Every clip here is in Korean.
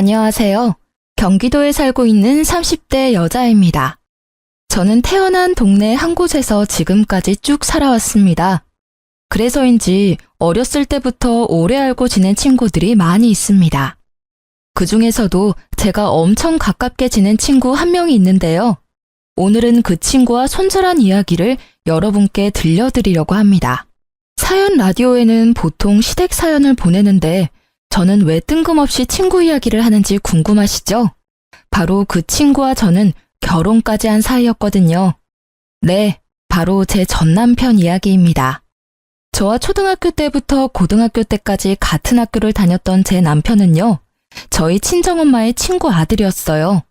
안녕하세요. 경기도에 살고 있는 30대 여자입니다. 저는 태어난 동네 한 곳에서 지금까지 쭉 살아왔습니다. 그래서인지 어렸을 때부터 오래 알고 지낸 친구들이 많이 있습니다. 그 중에서도 제가 엄청 가깝게 지낸 친구 한 명이 있는데요. 오늘은 그 친구와 손절한 이야기를 여러분께 들려드리려고 합니다. 사연 라디오에는 보통 시댁 사연을 보내는데 저는 왜 뜬금없이 친구 이야기를 하는지 궁금하시죠? 바로 그 친구와 저는 결혼까지 한 사이였거든요. 네, 바로 제 전남편 이야기입니다. 저와 초등학교 때부터 고등학교 때까지 같은 학교를 다녔던 제 남편은요, 저희 친정엄마의 친구 아들이었어요.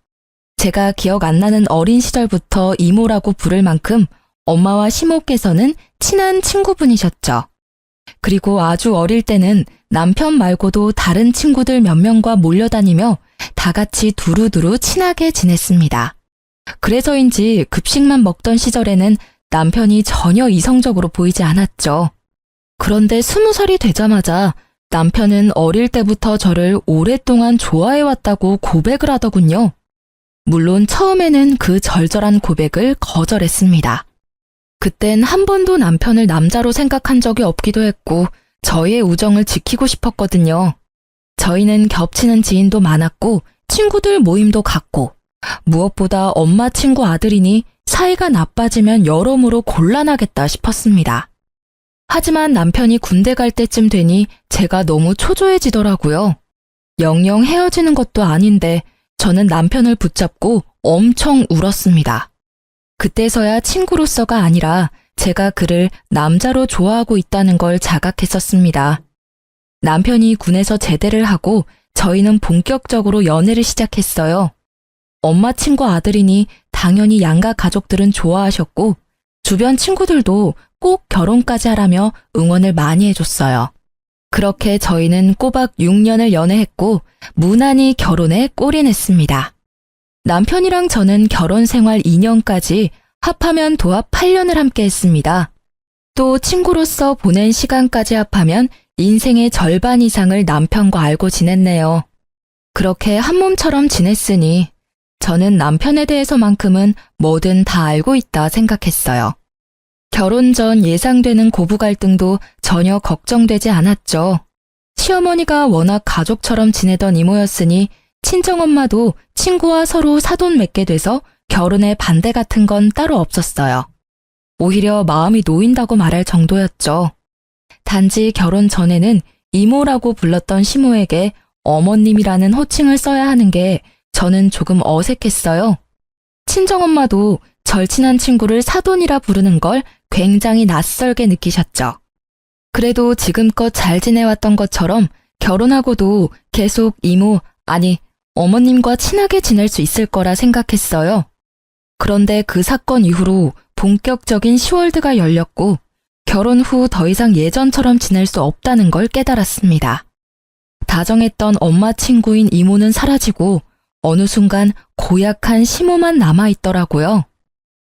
제가 기억 안 나는 어린 시절부터 이모라고 부를 만큼 엄마와 시모께서는 친한 친구분이셨죠. 그리고 아주 어릴 때는 남편 말고도 다른 친구들 몇 명과 몰려다니며 다 같이 두루두루 친하게 지냈습니다. 그래서인지 급식만 먹던 시절에는 남편이 전혀 이성적으로 보이지 않았죠. 그런데 20살이 되자마자 남편은 어릴 때부터 저를 오랫동안 좋아해왔다고 고백을 하더군요. 물론 처음에는 그 절절한 고백을 거절했습니다. 그땐 한 번도 남편을 남자로 생각한 적이 없기도 했고 저희의 우정을 지키고 싶었거든요. 저희는 겹치는 지인도 많았고 친구들 모임도 갖고 무엇보다 엄마 친구 아들이니 사이가 나빠지면 여러모로 곤란하겠다 싶었습니다. 하지만 남편이 군대 갈 때쯤 되니 제가 너무 초조해지더라고요. 영영 헤어지는 것도 아닌데 저는 남편을 붙잡고 엄청 울었습니다. 그때서야 친구로서가 아니라 제가 그를 남자로 좋아하고 있다는 걸 자각했었습니다. 남편이 군에서 제대를 하고 저희는 본격적으로 연애를 시작했어요. 엄마 친구 아들이니 당연히 양가 가족들은 좋아하셨고 주변 친구들도 꼭 결혼까지 하라며 응원을 많이 해줬어요. 그렇게 저희는 꼬박 6년을 연애했고 무난히 결혼에 골인했습니다. 남편이랑 저는 결혼 생활 2년까지 합하면 도합 8년을 함께 했습니다. 또 친구로서 보낸 시간까지 합하면 인생의 절반 이상을 남편과 알고 지냈네요. 그렇게 한 몸처럼 지냈으니 저는 남편에 대해서만큼은 뭐든 다 알고 있다 생각했어요. 결혼 전 예상되는 고부 갈등도 전혀 걱정되지 않았죠. 시어머니가 워낙 가족처럼 지내던 이모였으니 친정엄마도 친구와 서로 사돈 맺게 돼서 결혼에 반대 같은 건 따로 없었어요. 오히려 마음이 놓인다고 말할 정도였죠. 단지 결혼 전에는 이모라고 불렀던 시모에게 어머님이라는 호칭을 써야 하는 게 저는 조금 어색했어요. 친정엄마도 절친한 친구를 사돈이라 부르는 걸 굉장히 낯설게 느끼셨죠. 그래도 지금껏 잘 지내왔던 것처럼 결혼하고도 계속 이모, 아니 어머님과 친하게 지낼 수 있을 거라 생각했어요. 그런데 그 사건 이후로 본격적인 시월드가 열렸고 결혼 후 더 이상 예전처럼 지낼 수 없다는 걸 깨달았습니다. 다정했던 엄마 친구인 이모는 사라지고 어느 순간 고약한 시모만 남아있더라고요.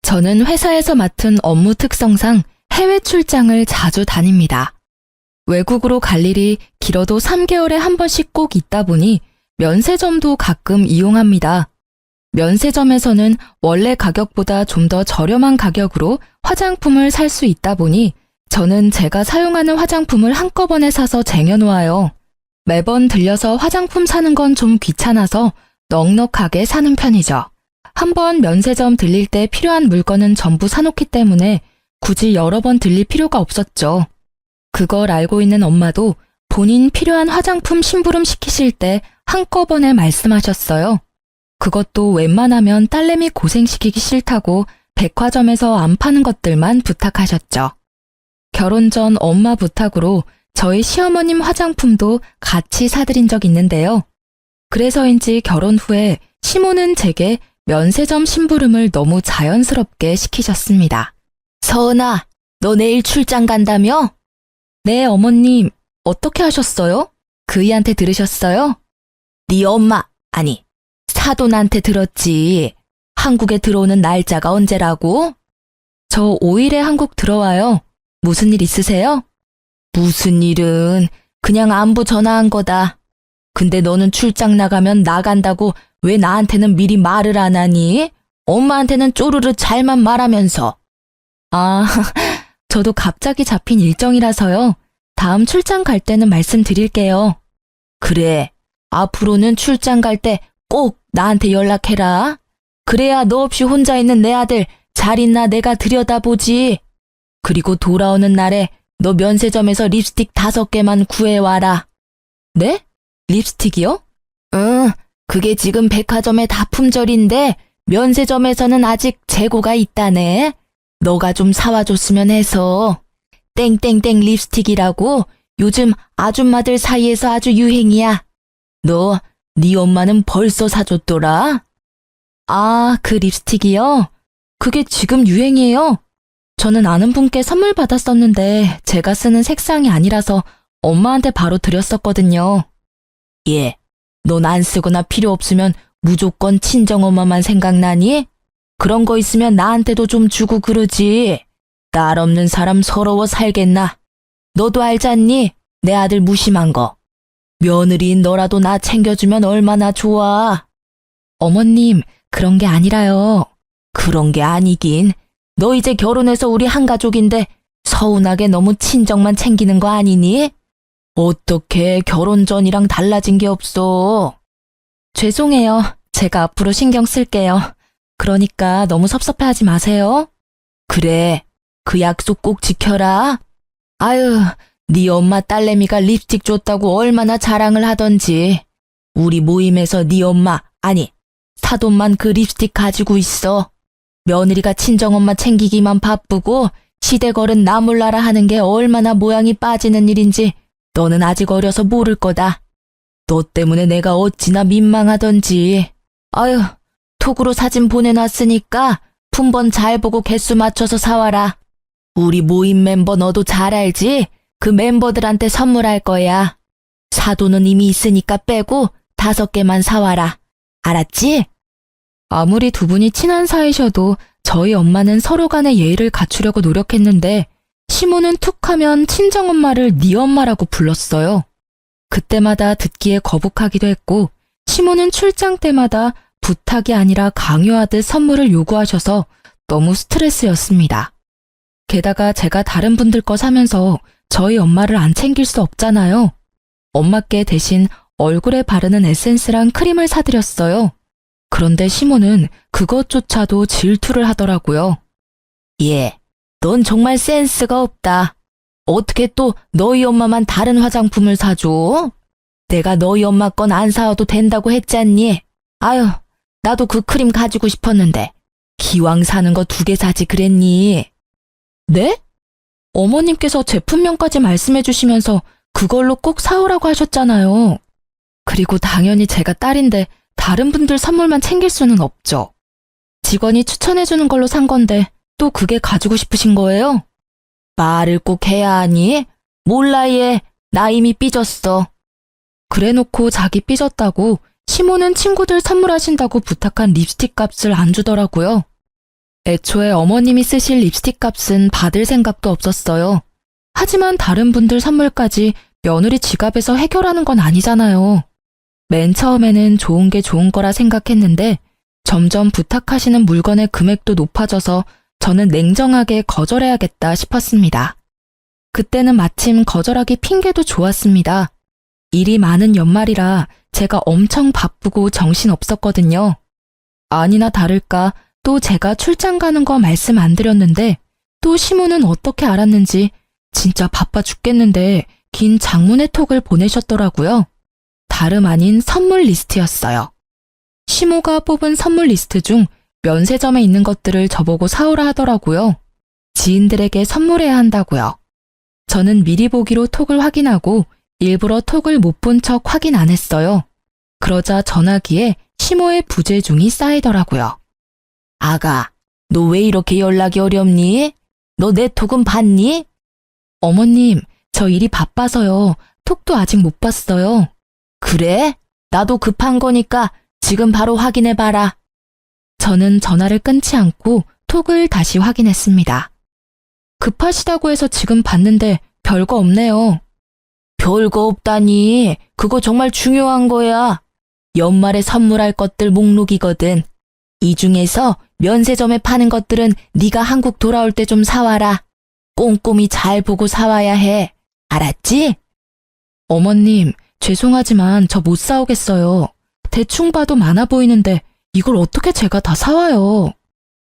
저는 회사에서 맡은 업무 특성상 해외 출장을 자주 다닙니다. 외국으로 갈 일이 길어도 3개월에 한 번씩 꼭 있다 보니 면세점도 가끔 이용합니다. 면세점에서는 원래 가격보다 좀 더 저렴한 가격으로 화장품을 살 수 있다 보니 저는 제가 사용하는 화장품을 한꺼번에 사서 쟁여놓아요. 매번 들려서 화장품 사는 건 좀 귀찮아서 넉넉하게 사는 편이죠. 한번 면세점 들릴 때 필요한 물건은 전부 사놓기 때문에 굳이 여러 번 들릴 필요가 없었죠. 그걸 알고 있는 엄마도 본인 필요한 화장품 심부름 시키실 때 한꺼번에 말씀하셨어요. 그것도 웬만하면 딸내미 고생시키기 싫다고 백화점에서 안 파는 것들만 부탁하셨죠. 결혼 전 엄마 부탁으로 저희 시어머님 화장품도 같이 사드린 적 있는데요. 그래서인지 결혼 후에 시모는 제게 면세점 심부름을 너무 자연스럽게 시키셨습니다. 서은아, 너 내일 출장 간다며? 네, 어머님. 어떻게 하셨어요? 그이한테 들으셨어요? 네 엄마, 아니, 사돈한테 들었지. 한국에 들어오는 날짜가 언제라고? 저 5일에 한국 들어와요. 무슨 일 있으세요? 무슨 일은 그냥 안부 전화한 거다. 근데 너는 출장 나가면 나간다고 왜 나한테는 미리 말을 안 하니? 엄마한테는 쪼르르 잘만 말하면서. 아, 저도 갑자기 잡힌 일정이라서요. 다음 출장 갈 때는 말씀드릴게요. 그래, 앞으로는 출장 갈 때 꼭 나한테 연락해라. 그래야 너 없이 혼자 있는 내 아들 잘 있나 내가 들여다보지. 그리고 돌아오는 날에 너 면세점에서 립스틱 5개만 구해와라. 네? 립스틱이요? 응, 그게 지금 백화점의 다 품절인데 면세점에서는 아직 재고가 있다네. 너가 좀 사와줬으면 해서. 땡땡땡 립스틱이라고 요즘 아줌마들 사이에서 아주 유행이야. 너, 네 엄마는 벌써 사줬더라? 아, 그 립스틱이요? 그게 지금 유행이에요? 저는 아는 분께 선물 받았었는데 제가 쓰는 색상이 아니라서 엄마한테 바로 드렸었거든요. 예, 넌 안 쓰거나 필요 없으면 무조건 친정엄마만 생각나니? 그런 거 있으면 나한테도 좀 주고 그러지. 딸 없는 사람 서러워 살겠나? 너도 알잖니? 내 아들 무심한 거. 며느리인 너라도 나 챙겨주면 얼마나 좋아. 어머님, 그런 게 아니라요. 그런 게 아니긴. 너 이제 결혼해서 우리 한 가족인데 서운하게 너무 친정만 챙기는 거 아니니? 어떻게 결혼 전이랑 달라진 게 없어. 죄송해요. 제가 앞으로 신경 쓸게요. 그러니까 너무 섭섭해하지 마세요. 그래, 그 약속 꼭 지켜라. 아유, 네 엄마 딸내미가 립스틱 줬다고 얼마나 자랑을 하던지. 우리 모임에서 네 엄마, 아니, 사돈만 그 립스틱 가지고 있어. 며느리가 친정엄마 챙기기만 바쁘고 시댁어른 나 몰라라 하는 게 얼마나 모양이 빠지는 일인지 너는 아직 어려서 모를 거다. 너 때문에 내가 어찌나 민망하던지. 아유, 톡으로 사진 보내놨으니까 품번 잘 보고 개수 맞춰서 사와라. 우리 모임 멤버 너도 잘 알지? 그 멤버들한테 선물할 거야. 사돈은 이미 있으니까 빼고 5개만 사와라. 알았지? 아무리 두 분이 친한 사이셔도 저희 엄마는 서로 간의 예의를 갖추려고 노력했는데 시모는 툭하면 친정엄마를 네 엄마라고 불렀어요. 그때마다 듣기에 거북하기도 했고 시모는 출장 때마다 부탁이 아니라 강요하듯 선물을 요구하셔서 너무 스트레스였습니다. 게다가 제가 다른 분들 거 사면서 저희 엄마를 안 챙길 수 없잖아요. 엄마께 대신 얼굴에 바르는 에센스랑 크림을 사드렸어요. 그런데 시모는 그것조차도 질투를 하더라고요. 예, 넌 정말 센스가 없다. 어떻게 또 너희 엄마만 다른 화장품을 사줘? 내가 너희 엄마 건 안 사와도 된다고 했잖니? 아유, 나도 그 크림 가지고 싶었는데 기왕 사는 거 2개 사지 그랬니? 네? 어머님께서 제품명까지 말씀해 주시면서 그걸로 꼭 사오라고 하셨잖아요. 그리고 당연히 제가 딸인데 다른 분들 선물만 챙길 수는 없죠. 직원이 추천해 주는 걸로 산 건데 또 그게 가지고 싶으신 거예요? 말을 꼭 해야 하니? 몰라 얘, 나 이미 삐졌어. 그래놓고 자기 삐졌다고 시모는 친구들 선물하신다고 부탁한 립스틱 값을 안 주더라고요. 애초에 어머님이 쓰실 립스틱 값은 받을 생각도 없었어요. 하지만 다른 분들 선물까지 며느리 지갑에서 해결하는 건 아니잖아요. 맨 처음에는 좋은 게 좋은 거라 생각했는데 점점 부탁하시는 물건의 금액도 높아져서 저는 냉정하게 거절해야겠다 싶었습니다. 그때는 마침 거절하기 핑계도 좋았습니다. 일이 많은 연말이라 제가 엄청 바쁘고 정신없었거든요. 아니나 다를까 또 제가 출장 가는 거 말씀 안 드렸는데 또 시모는 어떻게 알았는지 진짜 바빠 죽겠는데 긴 장문의 톡을 보내셨더라고요. 다름 아닌 선물 리스트였어요. 시모가 뽑은 선물 리스트 중 면세점에 있는 것들을 저보고 사오라 하더라고요. 지인들에게 선물해야 한다고요. 저는 미리 보기로 톡을 확인하고 일부러 톡을 못 본 척 확인 안 했어요. 그러자 전화기에 시모의 부재중이 쌓이더라고요. 아가, 너 왜 이렇게 연락이 어렵니? 너 내 톡은 봤니? 어머님, 저 일이 바빠서요. 톡도 아직 못 봤어요. 그래? 나도 급한 거니까 지금 바로 확인해봐라. 저는 전화를 끊지 않고 톡을 다시 확인했습니다. 급하시다고 해서 지금 봤는데 별거 없네요. 별거 없다니. 그거 정말 중요한 거야. 연말에 선물할 것들 목록이거든. 이 중에서 면세점에 파는 것들은 네가 한국 돌아올 때 좀 사와라. 꼼꼼히 잘 보고 사와야 해. 알았지? 어머님, 죄송하지만 저 못 사오겠어요. 대충 봐도 많아 보이는데 이걸 어떻게 제가 다 사와요.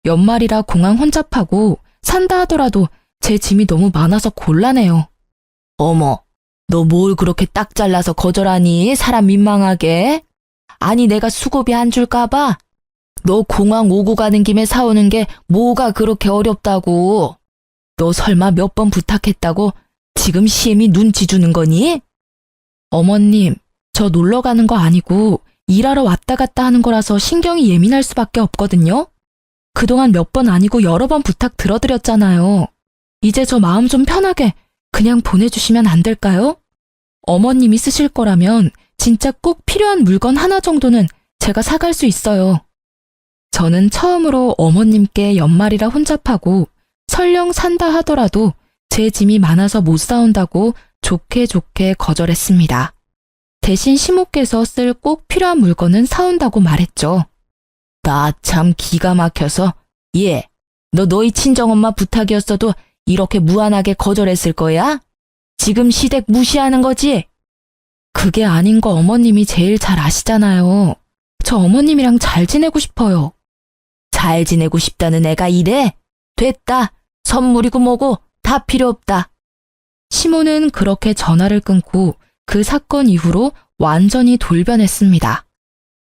연말이라 공항 혼잡하고 산다 하더라도 제 짐이 너무 많아서 곤란해요. 어머, 너 뭘 그렇게 딱 잘라서 거절하니? 사람 민망하게. 아니 내가 수고비 안 줄까 봐? 너 공항 오고 가는 김에 사오는 게 뭐가 그렇게 어렵다고. 너 설마 몇 번 부탁했다고 지금 시엠이 눈치 주는 거니? 어머님, 저 놀러 가는 거 아니고 일하러 왔다 갔다 하는 거라서 신경이 예민할 수밖에 없거든요. 그동안 몇 번 아니고 여러 번 부탁 들어드렸잖아요. 이제 저 마음 좀 편하게 그냥 보내주시면 안 될까요? 어머님이 쓰실 거라면 진짜 꼭 필요한 물건 하나 정도는 제가 사갈 수 있어요. 저는 처음으로 어머님께 연말이라 혼잡하고 설령 산다 하더라도 제 짐이 많아서 못 사온다고 좋게 좋게 거절했습니다. 대신 시모께서 쓸 꼭 필요한 물건은 사온다고 말했죠. 나 참 기가 막혀서 얘, 너 너희 친정엄마 부탁이었어도 이렇게 무한하게 거절했을 거야? 지금 시댁 무시하는 거지? 그게 아닌 거 어머님이 제일 잘 아시잖아요. 저 어머님이랑 잘 지내고 싶어요. 잘 지내고 싶다는 애가 이래? 됐다. 선물이고 뭐고 다 필요 없다. 시모는 그렇게 전화를 끊고 그 사건 이후로 완전히 돌변했습니다.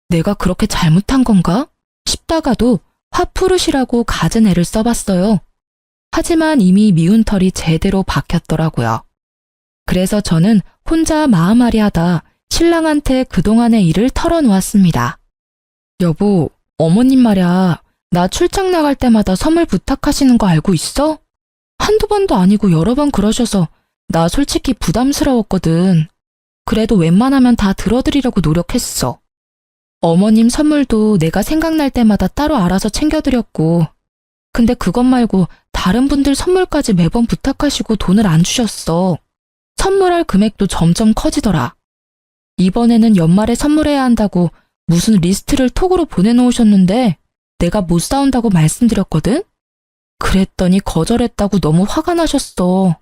내가 그렇게 잘못한 건가? 싶다가도 화푸릇이라고 갖은 애를 써봤어요. 하지만 이미 미운 털이 제대로 박혔더라고요. 그래서 저는 혼자 마음앓이 하다 신랑한테 그동안의 일을 털어놓았습니다. 여보, 어머님 말야, 나 출장 나갈 때마다 선물 부탁하시는 거 알고 있어? 한두 번도 아니고 여러 번 그러셔서 나 솔직히 부담스러웠거든. 그래도 웬만하면 다 들어드리려고 노력했어. 어머님 선물도 내가 생각날 때마다 따로 알아서 챙겨드렸고, 근데 그것 말고 다른 분들 선물까지 매번 부탁하시고 돈을 안 주셨어. 선물할 금액도 점점 커지더라. 이번에는 연말에 선물해야 한다고 무슨 리스트를 톡으로 보내놓으셨는데 내가 못 사온다고 말씀드렸거든? 그랬더니 거절했다고 너무 화가 나셨어.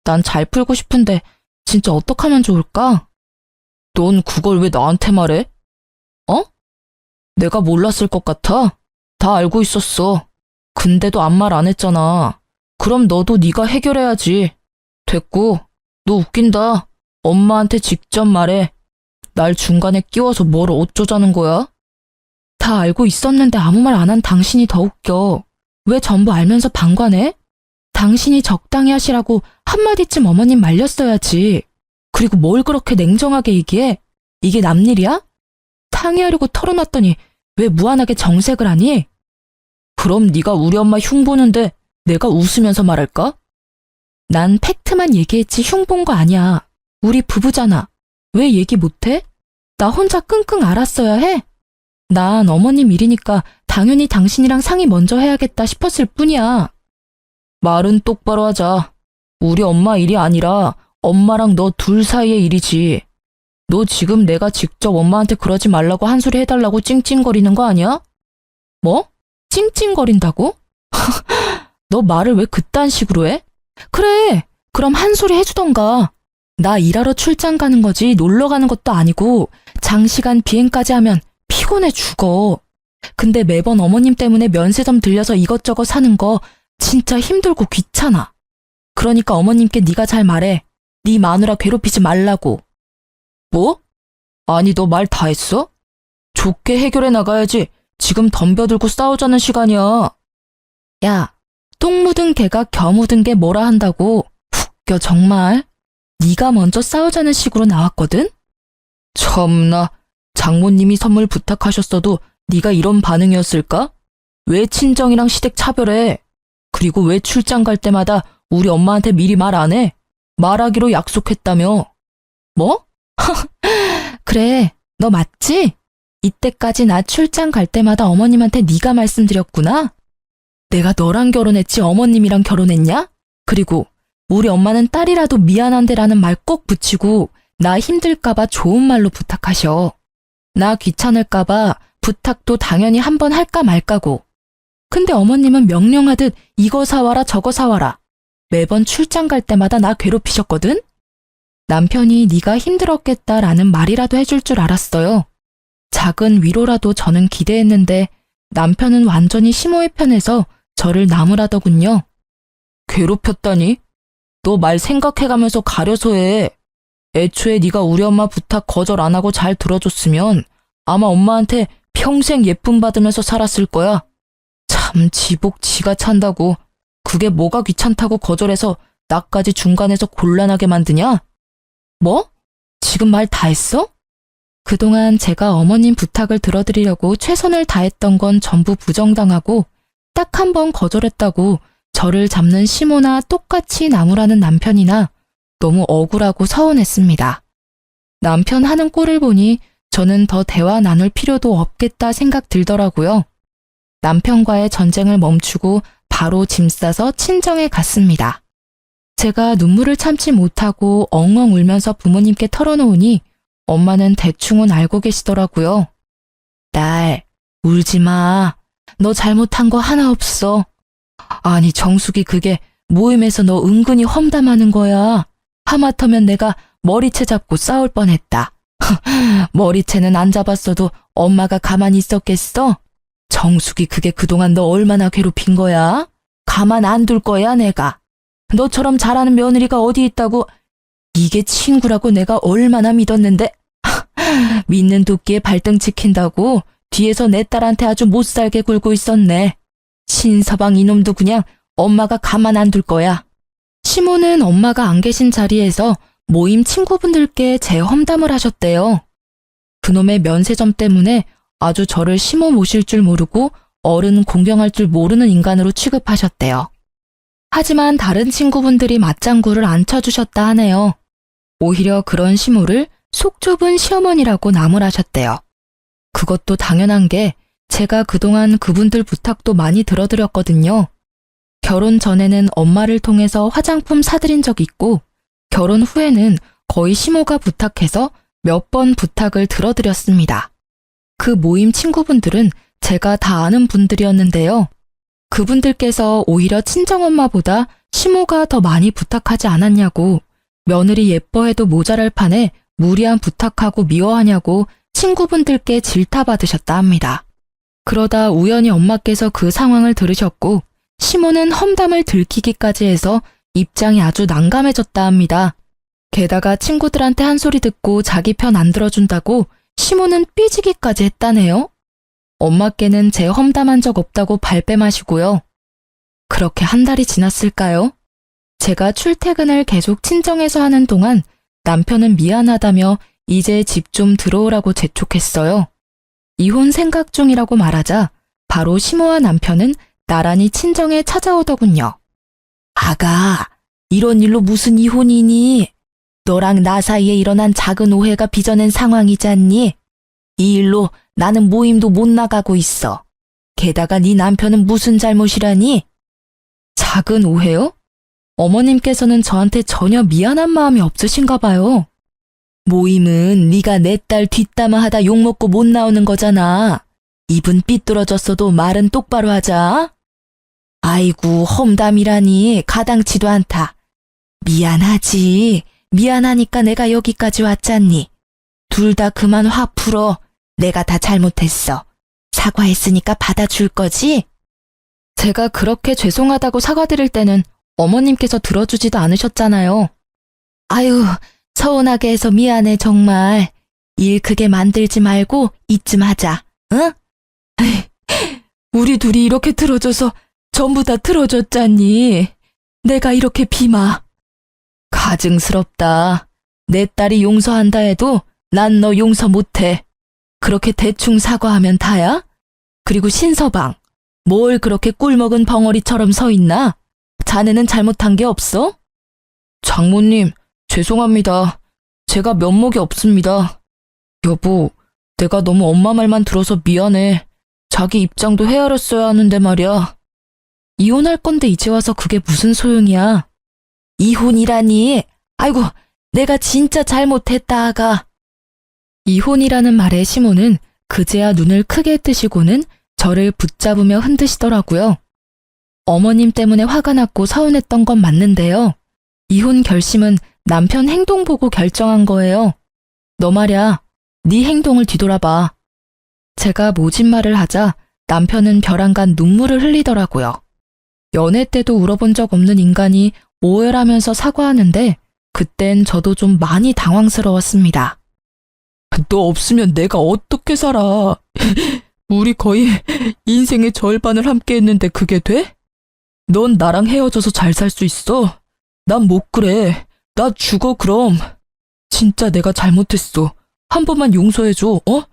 난 잘 풀고 싶은데 진짜 어떡하면 좋을까? 넌 그걸 왜 나한테 말해? 어? 내가 몰랐을 것 같아? 다 알고 있었어. 근데도 아무 말 안 했잖아. 그럼 너도 네가 해결해야지. 됐고, 너 웃긴다. 엄마한테 직접 말해. 날 중간에 끼워서 뭘 어쩌자는 거야? 다 알고 있었는데 아무 말 안 한 당신이 더 웃겨. 왜 전부 알면서 방관해? 당신이 적당히 하시라고 한마디쯤 어머님 말렸어야지. 그리고 뭘 그렇게 냉정하게 얘기해? 이게 남일이야? 상의하려고 털어놨더니 왜 무한하게 정색을 하니? 그럼 네가 우리 엄마 흉보는데 내가 웃으면서 말할까? 난 팩트만 얘기했지 흉 본 거 아니야. 우리 부부잖아. 왜 얘기 못해? 나 혼자 끙끙 앓았어야 해? 난 어머님 일이니까 당연히 당신이랑 상의 먼저 해야겠다 싶었을 뿐이야. 말은 똑바로 하자. 우리 엄마 일이 아니라 엄마랑 너 둘 사이의 일이지. 너 지금 내가 직접 엄마한테 그러지 말라고 한 소리 해달라고 찡찡거리는 거 아니야? 뭐? 찡찡거린다고? 너 말을 왜 그딴 식으로 해? 그래, 그럼 한 소리 해주던가. 나 일하러 출장 가는 거지 놀러 가는 것도 아니고 장시간 비행까지 하면 피곤해 죽어. 근데 매번 어머님 때문에 면세점 들려서 이것저것 사는 거 진짜 힘들고 귀찮아. 그러니까 어머님께 네가 잘 말해. 네 마누라 괴롭히지 말라고. 뭐? 아니 너 말 다 했어? 좋게 해결해 나가야지. 지금 덤벼들고 싸우자는 시간이야. 야, 똥 묻은 개가 겨 묻은 게 뭐라 한다고. 웃겨 정말. 네가 먼저 싸우자는 식으로 나왔거든? 참나, 장모님이 선물 부탁하셨어도 네가 이런 반응이었을까? 왜 친정이랑 시댁 차별해? 그리고 왜 출장 갈 때마다 우리 엄마한테 미리 말 안 해? 말하기로 약속했다며. 뭐? 그래, 너 맞지? 이때까지 나 출장 갈 때마다 어머님한테 네가 말씀드렸구나? 내가 너랑 결혼했지 어머님이랑 결혼했냐? 그리고 우리 엄마는 딸이라도 미안한데라는 말 꼭 붙이고 나 힘들까봐 좋은 말로 부탁하셔. 나 귀찮을까봐 부탁도 당연히 한번 할까 말까고. 근데 어머님은 명령하듯 이거 사와라 저거 사와라. 매번 출장 갈 때마다 나 괴롭히셨거든? 남편이 네가 힘들었겠다라는 말이라도 해줄 줄 알았어요. 작은 위로라도 저는 기대했는데 남편은 완전히 시모의 편에서 저를 나무라더군요. 괴롭혔다니? 너 말 생각해가면서 가려서 해. 애초에 네가 우리 엄마 부탁 거절 안 하고 잘 들어줬으면 아마 엄마한테 평생 예쁨 받으면서 살았을 거야. 참 지복 지가 찬다고. 그게 뭐가 귀찮다고 거절해서 나까지 중간에서 곤란하게 만드냐? 뭐? 지금 말 다 했어? 그동안 제가 어머님 부탁을 들어드리려고 최선을 다했던 건 전부 부정당하고 딱 한 번 거절했다고 저를 잡는 시모나 똑같이 나무라는 남편이나 너무 억울하고 서운했습니다. 남편 하는 꼴을 보니 저는 더 대화 나눌 필요도 없겠다 생각 들더라고요. 남편과의 전쟁을 멈추고 바로 짐 싸서 친정에 갔습니다. 제가 눈물을 참지 못하고 엉엉 울면서 부모님께 털어놓으니 엄마는 대충은 알고 계시더라고요. 딸, 울지 마. 너 잘못한 거 하나 없어. 아니 정숙이 그게 모임에서 너 은근히 험담하는 거야. 하마터면 내가 머리채 잡고 싸울 뻔했다. 머리채는 안 잡았어도 엄마가 가만히 있었겠어? 정숙이 그게 그동안 너 얼마나 괴롭힌 거야? 가만 안 둘 거야 내가. 너처럼 잘하는 며느리가 어디 있다고. 이게 친구라고 내가 얼마나 믿었는데. 믿는 도끼에 발등 지킨다고 뒤에서 내 딸한테 아주 못살게 굴고 있었네. 신서방 이놈도 그냥 엄마가 가만 안 둘 거야. 시모는 엄마가 안 계신 자리에서 모임 친구분들께 제 험담을 하셨대요. 그놈의 면세점 때문에 아주 저를 시모 모실 줄 모르고 어른 공경할 줄 모르는 인간으로 취급하셨대요. 하지만 다른 친구분들이 맞장구를 안 쳐주셨다 하네요. 오히려 그런 시모를 속 좁은 시어머니라고 나무라셨대요. 그것도 당연한 게 제가 그동안 그분들 부탁도 많이 들어드렸거든요. 결혼 전에는 엄마를 통해서 화장품 사드린 적 있고 결혼 후에는 거의 시모가 부탁해서 몇 번 부탁을 들어드렸습니다. 그 모임 친구분들은 제가 다 아는 분들이었는데요. 그분들께서 오히려 친정엄마보다 시모가 더 많이 부탁하지 않았냐고, 며느리 예뻐해도 모자랄 판에 무리한 부탁하고 미워하냐고 친구분들께 질타받으셨다 합니다. 그러다 우연히 엄마께서 그 상황을 들으셨고 시모는 험담을 들키기까지 해서 입장이 아주 난감해졌다 합니다. 게다가 친구들한테 한 소리 듣고 자기 편 안 들어준다고 시모는 삐지기까지 했다네요. 엄마께는 제 험담한 적 없다고 발뺌하시고요. 그렇게 한 달이 지났을까요? 제가 출퇴근을 계속 친정에서 하는 동안 남편은 미안하다며 이제 집 좀 들어오라고 재촉했어요. 이혼 생각 중이라고 말하자 바로 시모와 남편은 나란히 친정에 찾아오더군요. 아가, 이런 일로 무슨 이혼이니? 너랑 나 사이에 일어난 작은 오해가 빚어낸 상황이잖니? 이 일로 나는 모임도 못 나가고 있어. 게다가 네 남편은 무슨 잘못이라니? 작은 오해요? 어머님께서는 저한테 전혀 미안한 마음이 없으신가 봐요. 모임은 네가 내 딸 뒷담화하다 욕먹고 못 나오는 거잖아. 입은 삐뚤어졌어도 말은 똑바로 하자. 아이고, 험담이라니 가당치도 않다. 미안하지. 미안하니까 내가 여기까지 왔잖니. 둘 다 그만 화 풀어. 내가 다 잘못했어. 사과했으니까 받아줄 거지? 제가 그렇게 죄송하다고 사과드릴 때는 어머님께서 들어주지도 않으셨잖아요. 아유, 서운하게 해서 미안해 정말. 일 크게 만들지 말고 이쯤 하자, 응? 우리 둘이 이렇게 틀어져서 전부 다 틀어졌잖니. 내가 이렇게 비마. 가증스럽다. 내 딸이 용서한다 해도 난 너 용서 못해. 그렇게 대충 사과하면 다야? 그리고 신서방, 뭘 그렇게 꿀먹은 벙어리처럼 서 있나? 자네는 잘못한 게 없어? 장모님, 죄송합니다. 제가 면목이 없습니다. 여보, 내가 너무 엄마 말만 들어서 미안해. 자기 입장도 헤아렸어야 하는데 말이야. 이혼할 건데 이제 와서 그게 무슨 소용이야. 이혼이라니. 아이고, 내가 진짜 잘못했다, 아가. 이혼이라는 말에 시모는 그제야 눈을 크게 뜨시고는 저를 붙잡으며 흔드시더라고요. 어머님 때문에 화가 났고 서운했던 건 맞는데요. 이혼 결심은 남편 행동 보고 결정한 거예요. 너 말야, 네 행동을 뒤돌아봐. 제가 모진 말을 하자 남편은 벼랑간 눈물을 흘리더라고요. 연애 때도 울어본 적 없는 인간이 오열하면서 사과하는데 그땐 저도 좀 많이 당황스러웠습니다. 너 없으면 내가 어떻게 살아? 우리 거의 인생의 절반을 함께 했는데 그게 돼? 넌 나랑 헤어져서 잘 살 수 있어? 난 못 그래. 나 죽어 그럼. 진짜 내가 잘못했어. 한 번만 용서해줘, 어?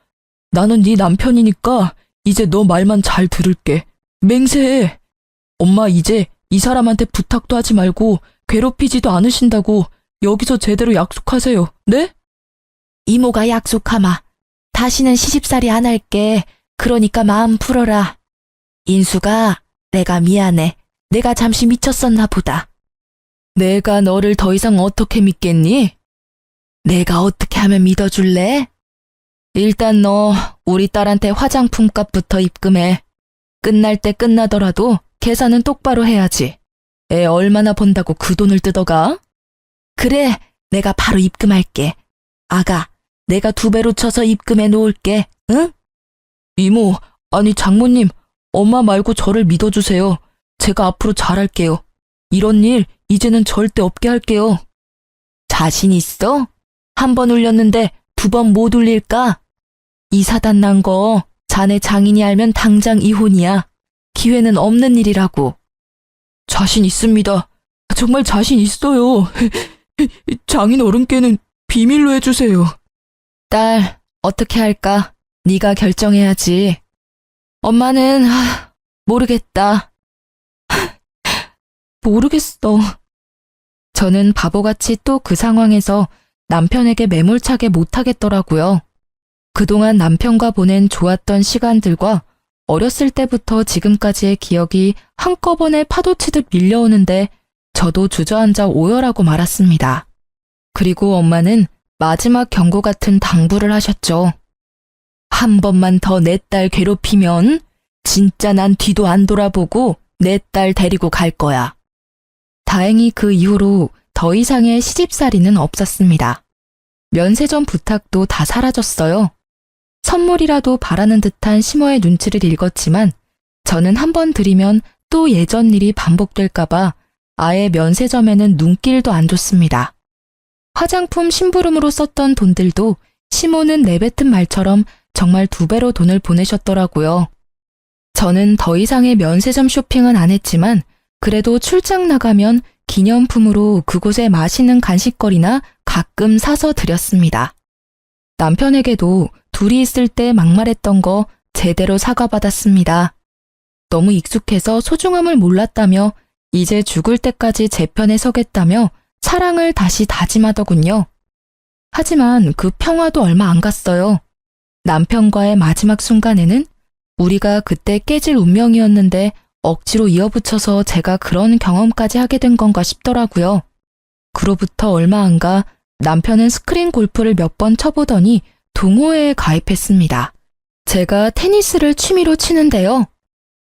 나는 네 남편이니까 이제 너 말만 잘 들을게. 맹세해. 엄마 이제 이 사람한테 부탁도 하지 말고 괴롭히지도 않으신다고 여기서 제대로 약속하세요. 네? 이모가 약속하마. 다시는 시집살이 안 할게. 그러니까 마음 풀어라. 인수가 내가 미안해. 내가 잠시 미쳤었나 보다. 내가 너를 더 이상 어떻게 믿겠니? 내가 어떻게 하면 믿어줄래? 일단 너 우리 딸한테 화장품 값부터 입금해. 끝날 때 끝나더라도 계산은 똑바로 해야지. 애 얼마나 번다고 그 돈을 뜯어가? 그래, 내가 바로 입금할게. 아가, 내가 2배로 쳐서 입금해 놓을게, 응? 이모, 아니 장모님, 엄마 말고 저를 믿어주세요. 제가 앞으로 잘할게요. 이런 일 이제는 절대 없게 할게요. 자신 있어? 한 번 울렸는데 2번 못 울릴까? 이 사단 난 거 자네 장인이 알면 당장 이혼이야. 기회는 없는 일이라고. 자신 있습니다. 정말 자신 있어요. 장인 어른께는 비밀로 해주세요. 딸, 어떻게 할까? 네가 결정해야지. 엄마는 모르겠다. 모르겠어. 저는 바보같이 또 그 상황에서 남편에게 매몰차게 못하겠더라고요. 그동안 남편과 보낸 좋았던 시간들과 어렸을 때부터 지금까지의 기억이 한꺼번에 파도치듯 밀려오는데 저도 주저앉아 오열하고 말았습니다. 그리고 엄마는 마지막 경고 같은 당부를 하셨죠. 한 번만 더 내 딸 괴롭히면 진짜 난 뒤도 안 돌아보고 내 딸 데리고 갈 거야. 다행히 그 이후로 더 이상의 시집살이는 없었습니다. 면세점 부탁도 다 사라졌어요. 선물이라도 바라는 듯한 시모의 눈치를 읽었지만 저는 한 번 드리면 또 예전 일이 반복될까봐 아예 면세점에는 눈길도 안 줬습니다. 화장품 심부름으로 썼던 돈들도 시모는 내뱉은 말처럼 정말 2배로 돈을 보내셨더라고요. 저는 더 이상의 면세점 쇼핑은 안 했지만 그래도 출장 나가면 기념품으로 그곳에 맛있는 간식거리나 가끔 사서 드렸습니다. 남편에게도 둘이 있을 때 막말했던 거 제대로 사과받았습니다. 너무 익숙해서 소중함을 몰랐다며 이제 죽을 때까지 제 편에 서겠다며 사랑을 다시 다짐하더군요. 하지만 그 평화도 얼마 안 갔어요. 남편과의 마지막 순간에는 우리가 그때 깨질 운명이었는데 억지로 이어붙여서 제가 그런 경험까지 하게 된 건가 싶더라고요. 그로부터 얼마 안 가 남편은 스크린 골프를 몇 번 쳐보더니 동호회에 가입했습니다. 제가 테니스를 취미로 치는데요.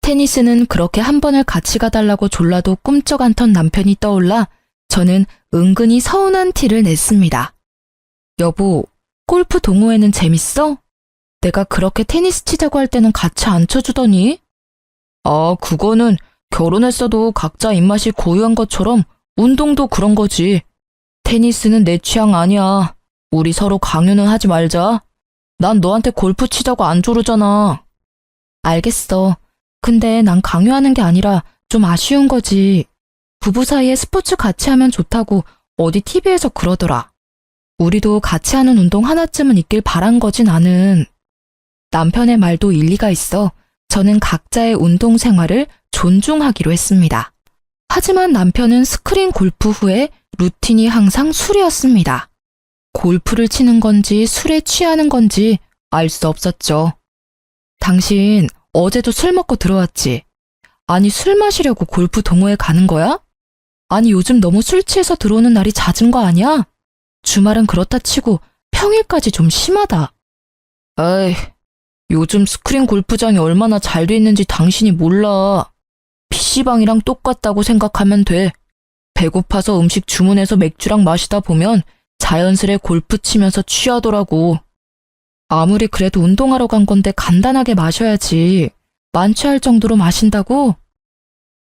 테니스는 그렇게 한 번을 같이 가달라고 졸라도 꿈쩍 않던 남편이 떠올라 저는 은근히 서운한 티를 냈습니다. 여보, 골프 동호회는 재밌어? 내가 그렇게 테니스 치자고 할 때는 같이 안 쳐주더니? 아, 그거는 결혼했어도 각자 입맛이 고유한 것처럼 운동도 그런 거지. 테니스는 내 취향 아니야. 우리 서로 강요는 하지 말자. 난 너한테 골프 치자고 안 조르잖아. 알겠어. 근데 난 강요하는 게 아니라 좀 아쉬운 거지. 부부 사이에 스포츠 같이 하면 좋다고 어디 TV에서 그러더라. 우리도 같이 하는 운동 하나쯤은 있길 바란 거지 나는. 남편의 말도 일리가 있어 저는 각자의 운동 생활을 존중하기로 했습니다. 하지만 남편은 스크린 골프 후에 루틴이 항상 술이었습니다. 골프를 치는 건지 술에 취하는 건지 알 수 없었죠. 당신 어제도 술 먹고 들어왔지? 아니 술 마시려고 골프 동호회 가는 거야? 아니 요즘 너무 술 취해서 들어오는 날이 잦은 거 아니야? 주말은 그렇다 치고 평일까지 좀 심하다. 에이, 요즘 스크린 골프장이 얼마나 잘 돼 있는지 당신이 몰라. PC방이랑 똑같다고 생각하면 돼. 배고파서 음식 주문해서 맥주랑 마시다 보면 자연스레 골프 치면서 취하더라고. 아무리 그래도 운동하러 간 건데 간단하게 마셔야지. 만취할 정도로 마신다고?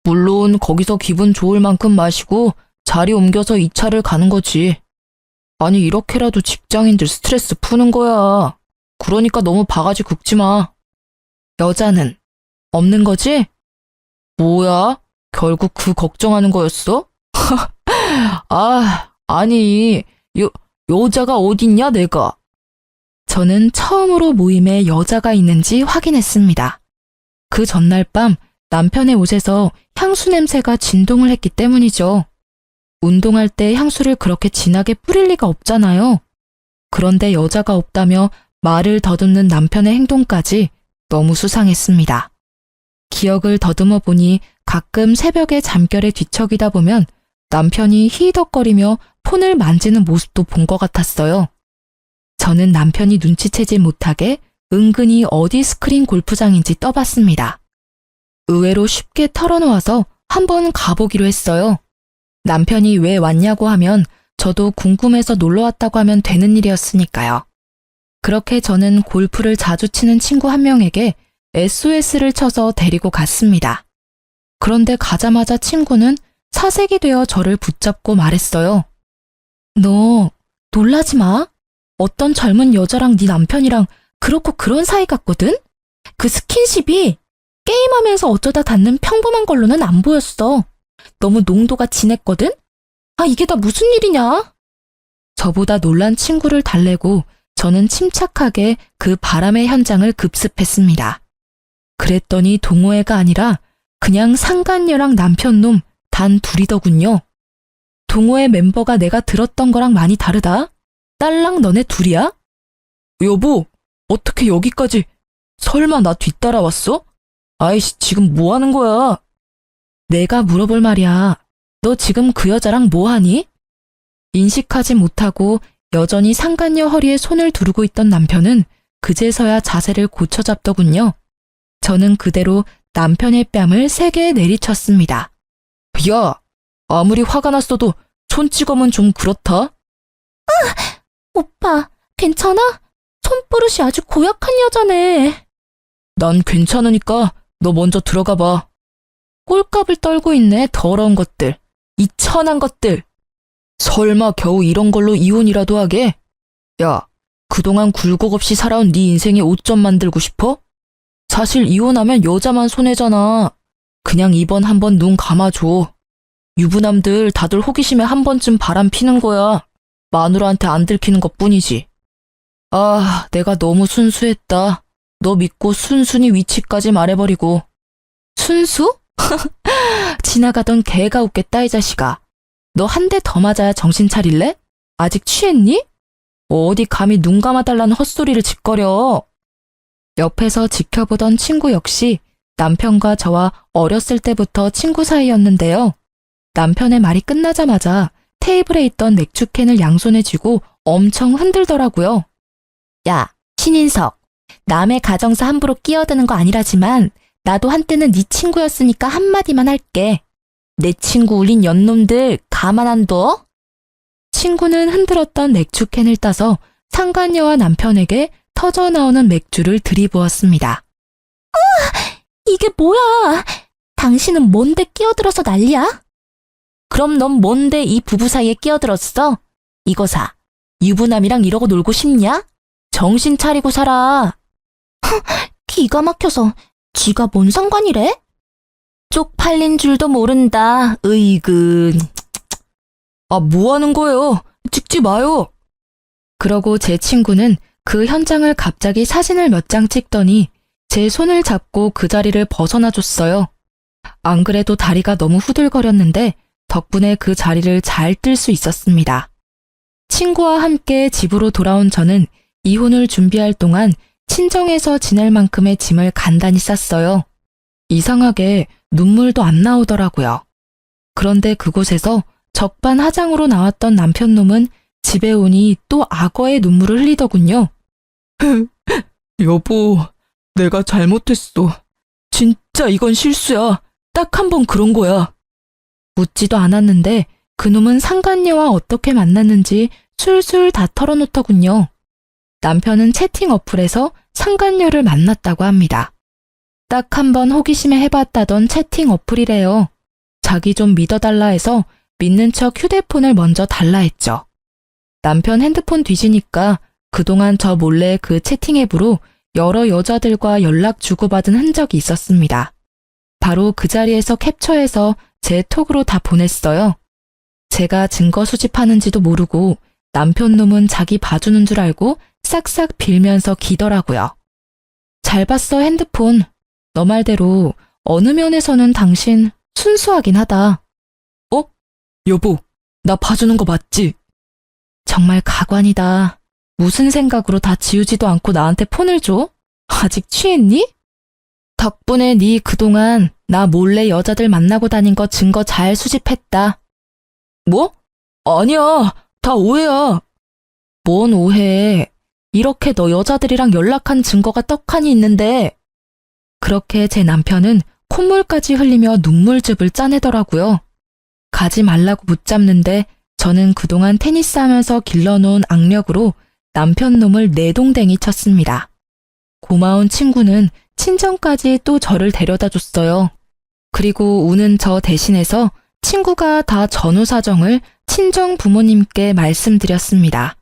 물론 거기서 기분 좋을 만큼 마시고 자리 옮겨서 2차를 가는 거지. 아니 이렇게라도 직장인들 스트레스 푸는 거야. 그러니까 너무 바가지 긁지 마. 여자는 없는 거지? 뭐야? 결국 그 걱정하는 거였어? 아니, 여자가 어딨냐, 내가? 저는 처음으로 모임에 여자가 있는지 확인했습니다. 그 전날 밤 남편의 옷에서 향수 냄새가 진동을 했기 때문이죠. 운동할 때 향수를 그렇게 진하게 뿌릴 리가 없잖아요. 그런데 여자가 없다며 말을 더듬는 남편의 행동까지 너무 수상했습니다. 기억을 더듬어 보니 가끔 새벽에 잠결에 뒤척이다 보면 남편이 히덕거리며 폰을 만지는 모습도 본 것 같았어요. 저는 남편이 눈치채지 못하게 은근히 어디 스크린 골프장인지 떠봤습니다. 의외로 쉽게 털어놓아서 한번 가보기로 했어요. 남편이 왜 왔냐고 하면 저도 궁금해서 놀러 왔다고 하면 되는 일이었으니까요. 그렇게 저는 골프를 자주 치는 친구 한 명에게 SOS를 쳐서 데리고 갔습니다. 그런데 가자마자 친구는 사색이 되어 저를 붙잡고 말했어요. 너 놀라지 마. 어떤 젊은 여자랑 네 남편이랑 그렇고 그런 사이 같거든? 그 스킨십이 게임하면서 어쩌다 닿는 평범한 걸로는 안 보였어. 너무 농도가 진했거든? 이게 다 무슨 일이냐? 저보다 놀란 친구를 달래고 저는 침착하게 그 바람의 현장을 급습했습니다. 그랬더니 동호회가 아니라 그냥 상간녀랑 남편놈 단 둘이더군요. 동호회 멤버가 내가 들었던 거랑 많이 다르다. 딸랑 너네 둘이야? 여보, 어떻게 여기까지? 설마 나 뒤따라왔어? 아이씨, 지금 뭐 하는 거야? 내가 물어볼 말이야. 너 지금 그 여자랑 뭐 하니? 인식하지 못하고 여전히 상간녀 허리에 손을 두르고 있던 남편은 그제서야 자세를 고쳐잡더군요. 저는 그대로 남편의 뺨을 세게 내리쳤습니다. 야, 아무리 화가 났어도 손찌검은 좀 그렇다? 오빠, 괜찮아? 손버릇이 아주 고약한 여자네. 난 괜찮으니까 너 먼저 들어가 봐. 꼴값을 떨고 있네, 더러운 것들. 이 천한 것들. 설마 겨우 이런 걸로 이혼이라도 하게? 야, 그동안 굴곡 없이 살아온 네 인생에 오점 만들고 싶어? 사실 이혼하면 여자만 손해잖아. 그냥 이번 한번 눈 감아줘. 유부남들 다들 호기심에 한 번쯤 바람 피는 거야. 마누라한테 안 들키는 것뿐이지. 내가 너무 순수했다. 너 믿고 순순히 위치까지 말해버리고. 순수? 지나가던 개가 웃겠다 이 자식아. 너 한 대 더 맞아야 정신 차릴래? 아직 취했니? 어디 감히 눈 감아달라는 헛소리를 짓거려. 옆에서 지켜보던 친구 역시 남편과 저와 어렸을 때부터 친구 사이였는데요. 남편의 말이 끝나자마자 테이블에 있던 맥주캔을 양손에 쥐고 엄청 흔들더라고요. 야, 신인석. 남의 가정사 함부로 끼어드는 거 아니라지만 나도 한때는 네 친구였으니까 한마디만 할게. 내 친구 울린 연놈들 가만 안 둬? 친구는 흔들었던 맥주캔을 따서 상간녀와 남편에게 터져나오는 맥주를 들이부었습니다. 이게 뭐야? 당신은 뭔데 끼어들어서 난리야? 그럼 넌 뭔데 이 부부 사이에 끼어들었어? 이거사, 유부남이랑 이러고 놀고 싶냐? 정신 차리고 살아. 기가 막혀서 지가 뭔 상관이래? 쪽팔린 줄도 모른다. 으이그. 뭐 하는 거예요? 찍지 마요. 그러고 제 친구는 그 현장을 갑자기 사진을 몇 장 찍더니 제 손을 잡고 그 자리를 벗어나 줬어요. 안 그래도 다리가 너무 후들거렸는데 덕분에 그 자리를 잘 뜰 수 있었습니다. 친구와 함께 집으로 돌아온 저는 이혼을 준비할 동안 친정에서 지낼 만큼의 짐을 간단히 쌌어요. 이상하게 눈물도 안 나오더라고요. 그런데 그곳에서 적반하장으로 나왔던 남편놈은 집에 오니 또 악어의 눈물을 흘리더군요. 여보, 내가 잘못했어. 진짜 이건 실수야. 딱 한 번 그런 거야. 묻지도 않았는데 그놈은 상간녀와 어떻게 만났는지 술술 다 털어놓더군요. 남편은 채팅 어플에서 상간녀를 만났다고 합니다. 딱 한 번 호기심에 해봤다던 채팅 어플이래요. 자기 좀 믿어달라 해서 믿는 척 휴대폰을 먼저 달라 했죠. 남편 핸드폰 뒤지니까 그동안 저 몰래 그 채팅 앱으로 여러 여자들과 연락 주고받은 흔적이 있었습니다. 바로 그 자리에서 캡처해서 제 톡으로 다 보냈어요. 제가 증거 수집하는지도 모르고 남편 놈은 자기 봐주는 줄 알고 싹싹 빌면서 기더라고요. 잘 봤어 핸드폰. 너 말대로 어느 면에서는 당신 순수하긴 하다. 여보, 나 봐주는 거 맞지? 정말 가관이다. 무슨 생각으로 다 지우지도 않고 나한테 폰을 줘? 아직 취했니? 덕분에 네 그동안 나 몰래 여자들 만나고 다닌 거 증거 잘 수집했다. 뭐? 아니야, 다 오해야. 뭔 오해. 이렇게 너 여자들이랑 연락한 증거가 떡하니 있는데. 그렇게 제 남편은 콧물까지 흘리며 눈물즙을 짜내더라고요. 가지 말라고 붙잡는데 저는 그동안 테니스 하면서 길러놓은 악력으로 남편 놈을 내동댕이 쳤습니다. 고마운 친구는 친정까지 또 저를 데려다 줬어요. 그리고 우는 저 대신해서 친구가 다 전후 사정을 친정 부모님께 말씀드렸습니다.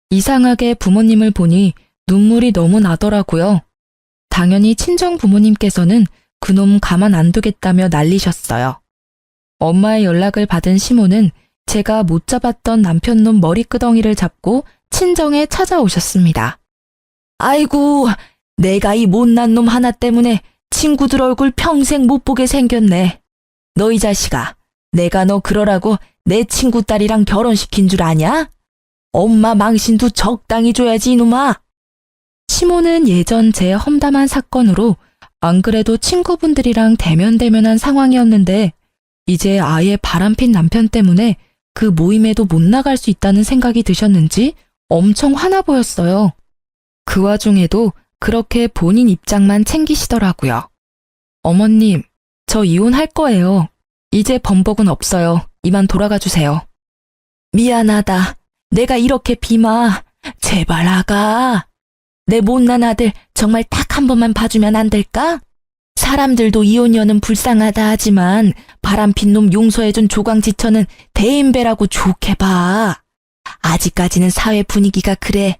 이상하게 부모님을 보니 눈물이 너무 나더라고요. 당연히 친정 부모님께서는 그놈 가만 안 두겠다며 난리셨어요. 엄마의 연락을 받은 시모는 제가 못 잡았던 남편놈 머리끄덩이를 잡고 친정에 찾아오셨습니다. 아이고, 내가 이 못난 놈 하나 때문에 친구들 얼굴 평생 못 보게 생겼네. 너 이 자식아, 내가 너 그러라고 내 친구 딸이랑 결혼시킨 줄 아냐? 엄마 망신도 적당히 줘야지 이놈아. 시모는 예전 제 험담한 사건으로 안 그래도 친구분들이랑 대면대면한 상황이었는데 이제 아예 바람핀 남편 때문에 그 모임에도 못 나갈 수 있다는 생각이 드셨는지 엄청 화나 보였어요. 그 와중에도 그렇게 본인 입장만 챙기시더라고요. 어머님, 저 이혼할 거예요. 이제 번복은 없어요. 이만 돌아가 주세요. 미안하다. 내가 이렇게 비마. 제발 아가. 내 못난 아들 정말 딱 한 번만 봐주면 안 될까? 사람들도 이혼녀는 불쌍하다 하지만 바람핀 놈 용서해준 조광지처는 대인배라고 좋게 봐. 아직까지는 사회 분위기가 그래.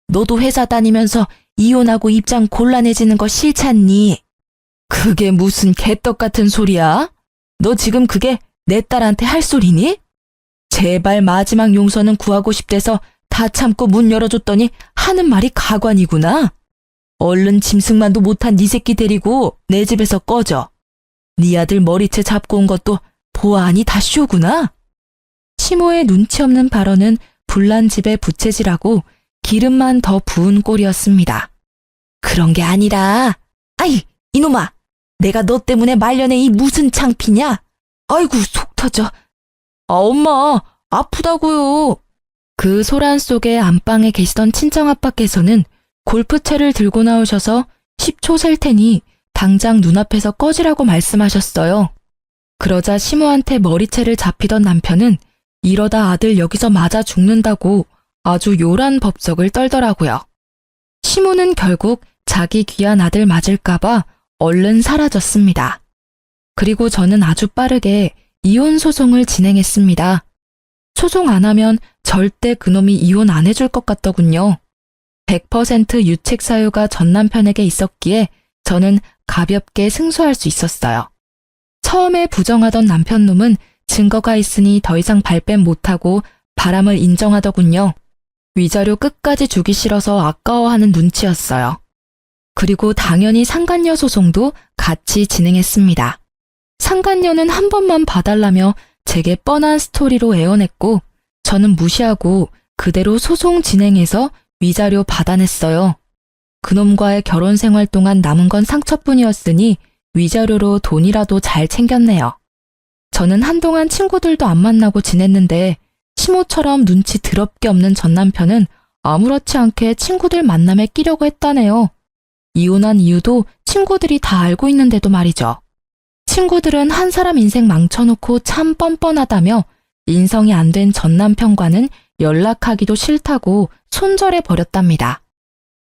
너도 회사 다니면서 이혼하고 입장 곤란해지는 거 싫잖니? 그게 무슨 개떡 같은 소리야? 너 지금 그게 내 딸한테 할 소리니? 제발 마지막 용서는 구하고 싶대서 다 참고 문 열어줬더니 하는 말이 가관이구나. 얼른 짐승만도 못한 네 새끼 데리고 내 집에서 꺼져. 네 아들 머리채 잡고 온 것도 보아하니 다 쇼구나. 시모의 눈치 없는 발언은 불난 집에 부채질하고 기름만 더 부은 꼴이었습니다. 그런 게 아니라, 아이, 이놈아, 내가 너 때문에 말년에 이 무슨 창피냐? 아이고, 속 터져. 아, 엄마, 아프다고요. 그 소란 속에 안방에 계시던 친정아빠께서는 골프채를 들고 나오셔서 10초 셀 테니 당장 눈앞에서 꺼지라고 말씀하셨어요. 그러자 시모한테 머리채를 잡히던 남편은 이러다 아들 여기서 맞아 죽는다고 아주 요란 법석을 떨더라고요. 시모는 결국 자기 귀한 아들 맞을까봐 얼른 사라졌습니다. 그리고 저는 아주 빠르게 이혼 소송을 진행했습니다. 소송 안 하면 절대 그놈이 이혼 안 해줄 것 같더군요. 100% 유책 사유가 전 남편에게 있었기에 저는 가볍게 승소할 수 있었어요. 처음에 부정하던 남편놈은 증거가 있으니 더 이상 발뺌 못하고 바람을 인정하더군요. 위자료 끝까지 주기 싫어서 아까워하는 눈치였어요. 그리고 당연히 상간녀 소송도 같이 진행했습니다. 상간녀는 한 번만 봐달라며 제게 뻔한 스토리로 애원했고 저는 무시하고 그대로 소송 진행해서 위자료 받아냈어요. 그놈과의 결혼 생활 동안 남은 건 상처뿐이었으니 위자료로 돈이라도 잘 챙겼네요. 저는 한동안 친구들도 안 만나고 지냈는데 시모처럼 눈치 더럽게 없는 전 남편은 아무렇지 않게 친구들 만남에 끼려고 했다네요. 이혼한 이유도 친구들이 다 알고 있는데도 말이죠. 친구들은 한 사람 인생 망쳐놓고 참 뻔뻔하다며 인성이 안 된 전 남편과는 연락하기도 싫다고 손절해 버렸답니다.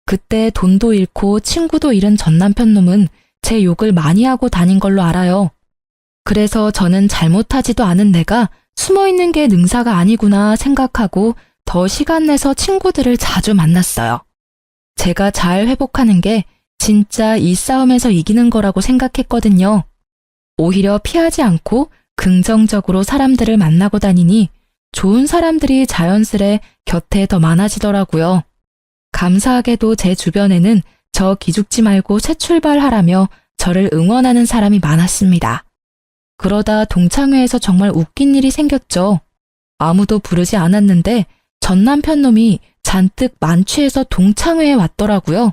그때 돈도 잃고 친구도 잃은 전 남편 놈은 제 욕을 많이 하고 다닌 걸로 알아요. 그래서 저는 잘못하지도 않은 내가 숨어있는 게 능사가 아니구나 생각하고 더 시간 내서 친구들을 자주 만났어요. 제가 잘 회복하는 게 진짜 이 싸움에서 이기는 거라고 생각했거든요. 오히려 피하지 않고 긍정적으로 사람들을 만나고 다니니 좋은 사람들이 자연스레 곁에 더 많아지더라고요. 감사하게도 제 주변에는 저 기죽지 말고 새 출발하라며 저를 응원하는 사람이 많았습니다. 그러다 동창회에서 정말 웃긴 일이 생겼죠. 아무도 부르지 않았는데 전 남편 놈이 잔뜩 만취해서 동창회에 왔더라고요.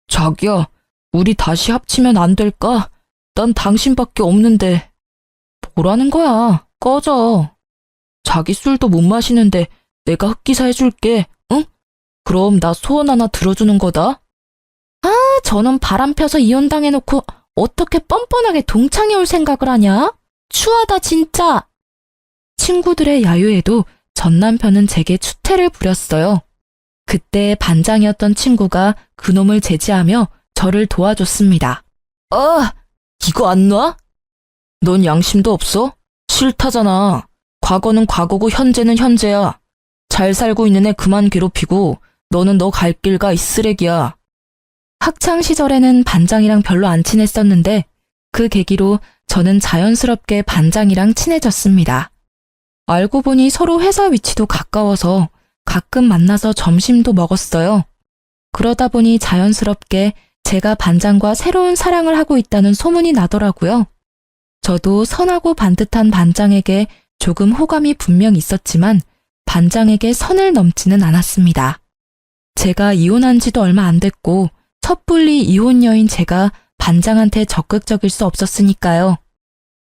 자기야, 우리 다시 합치면 안 될까? 난 당신밖에 없는데. 뭐라는 거야? 꺼져. 자기 술도 못 마시는데 내가 흑기사 해줄게, 응? 그럼 나 소원 하나 들어주는 거다. 저놈 바람 펴서 이혼당해놓고 어떻게 뻔뻔하게 동창회 올 생각을 하냐? 추하다 진짜. 친구들의 야유에도 전 남편은 제게 추태를 부렸어요. 그때 반장이었던 친구가 그놈을 제지하며 저를 도와줬습니다. 이거 안 놔? 넌 양심도 없어? 싫다잖아. 과거는 과거고 현재는 현재야. 잘 살고 있는 애 그만 괴롭히고 너는 너 갈 길 가 이 쓰레기야. 학창 시절에는 반장이랑 별로 안 친했었는데 그 계기로 저는 자연스럽게 반장이랑 친해졌습니다. 알고 보니 서로 회사 위치도 가까워서 가끔 만나서 점심도 먹었어요. 그러다 보니 자연스럽게 제가 반장과 새로운 사랑을 하고 있다는 소문이 나더라고요. 저도 선하고 반듯한 반장에게 조금 호감이 분명 있었지만 반장에게 선을 넘지는 않았습니다. 제가 이혼한 지도 얼마 안 됐고 섣불리 이혼 여인 제가 반장한테 적극적일 수 없었으니까요.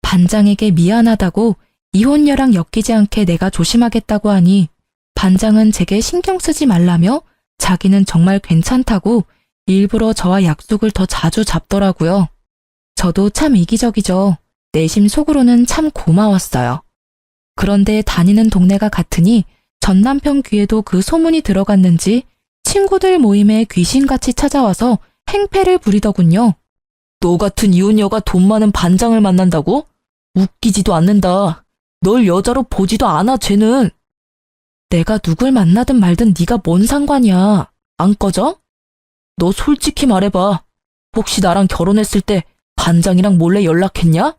반장에게 미안하다고 이혼녀랑 엮이지 않게 내가 조심하겠다고 하니 반장은 제게 신경 쓰지 말라며 자기는 정말 괜찮다고 일부러 저와 약속을 더 자주 잡더라고요. 저도 참 이기적이죠. 내심 속으로는 참 고마웠어요. 그런데 다니는 동네가 같으니 전 남편 귀에도 그 소문이 들어갔는지 친구들 모임에 귀신같이 찾아와서 행패를 부리더군요. 너 같은 이혼녀가 돈 많은 반장을 만난다고? 웃기지도 않는다. 널 여자로 보지도 않아, 쟤는. 내가 누굴 만나든 말든 네가 뭔 상관이야. 안 꺼져? 너 솔직히 말해봐. 혹시 나랑 결혼했을 때 반장이랑 몰래 연락했냐?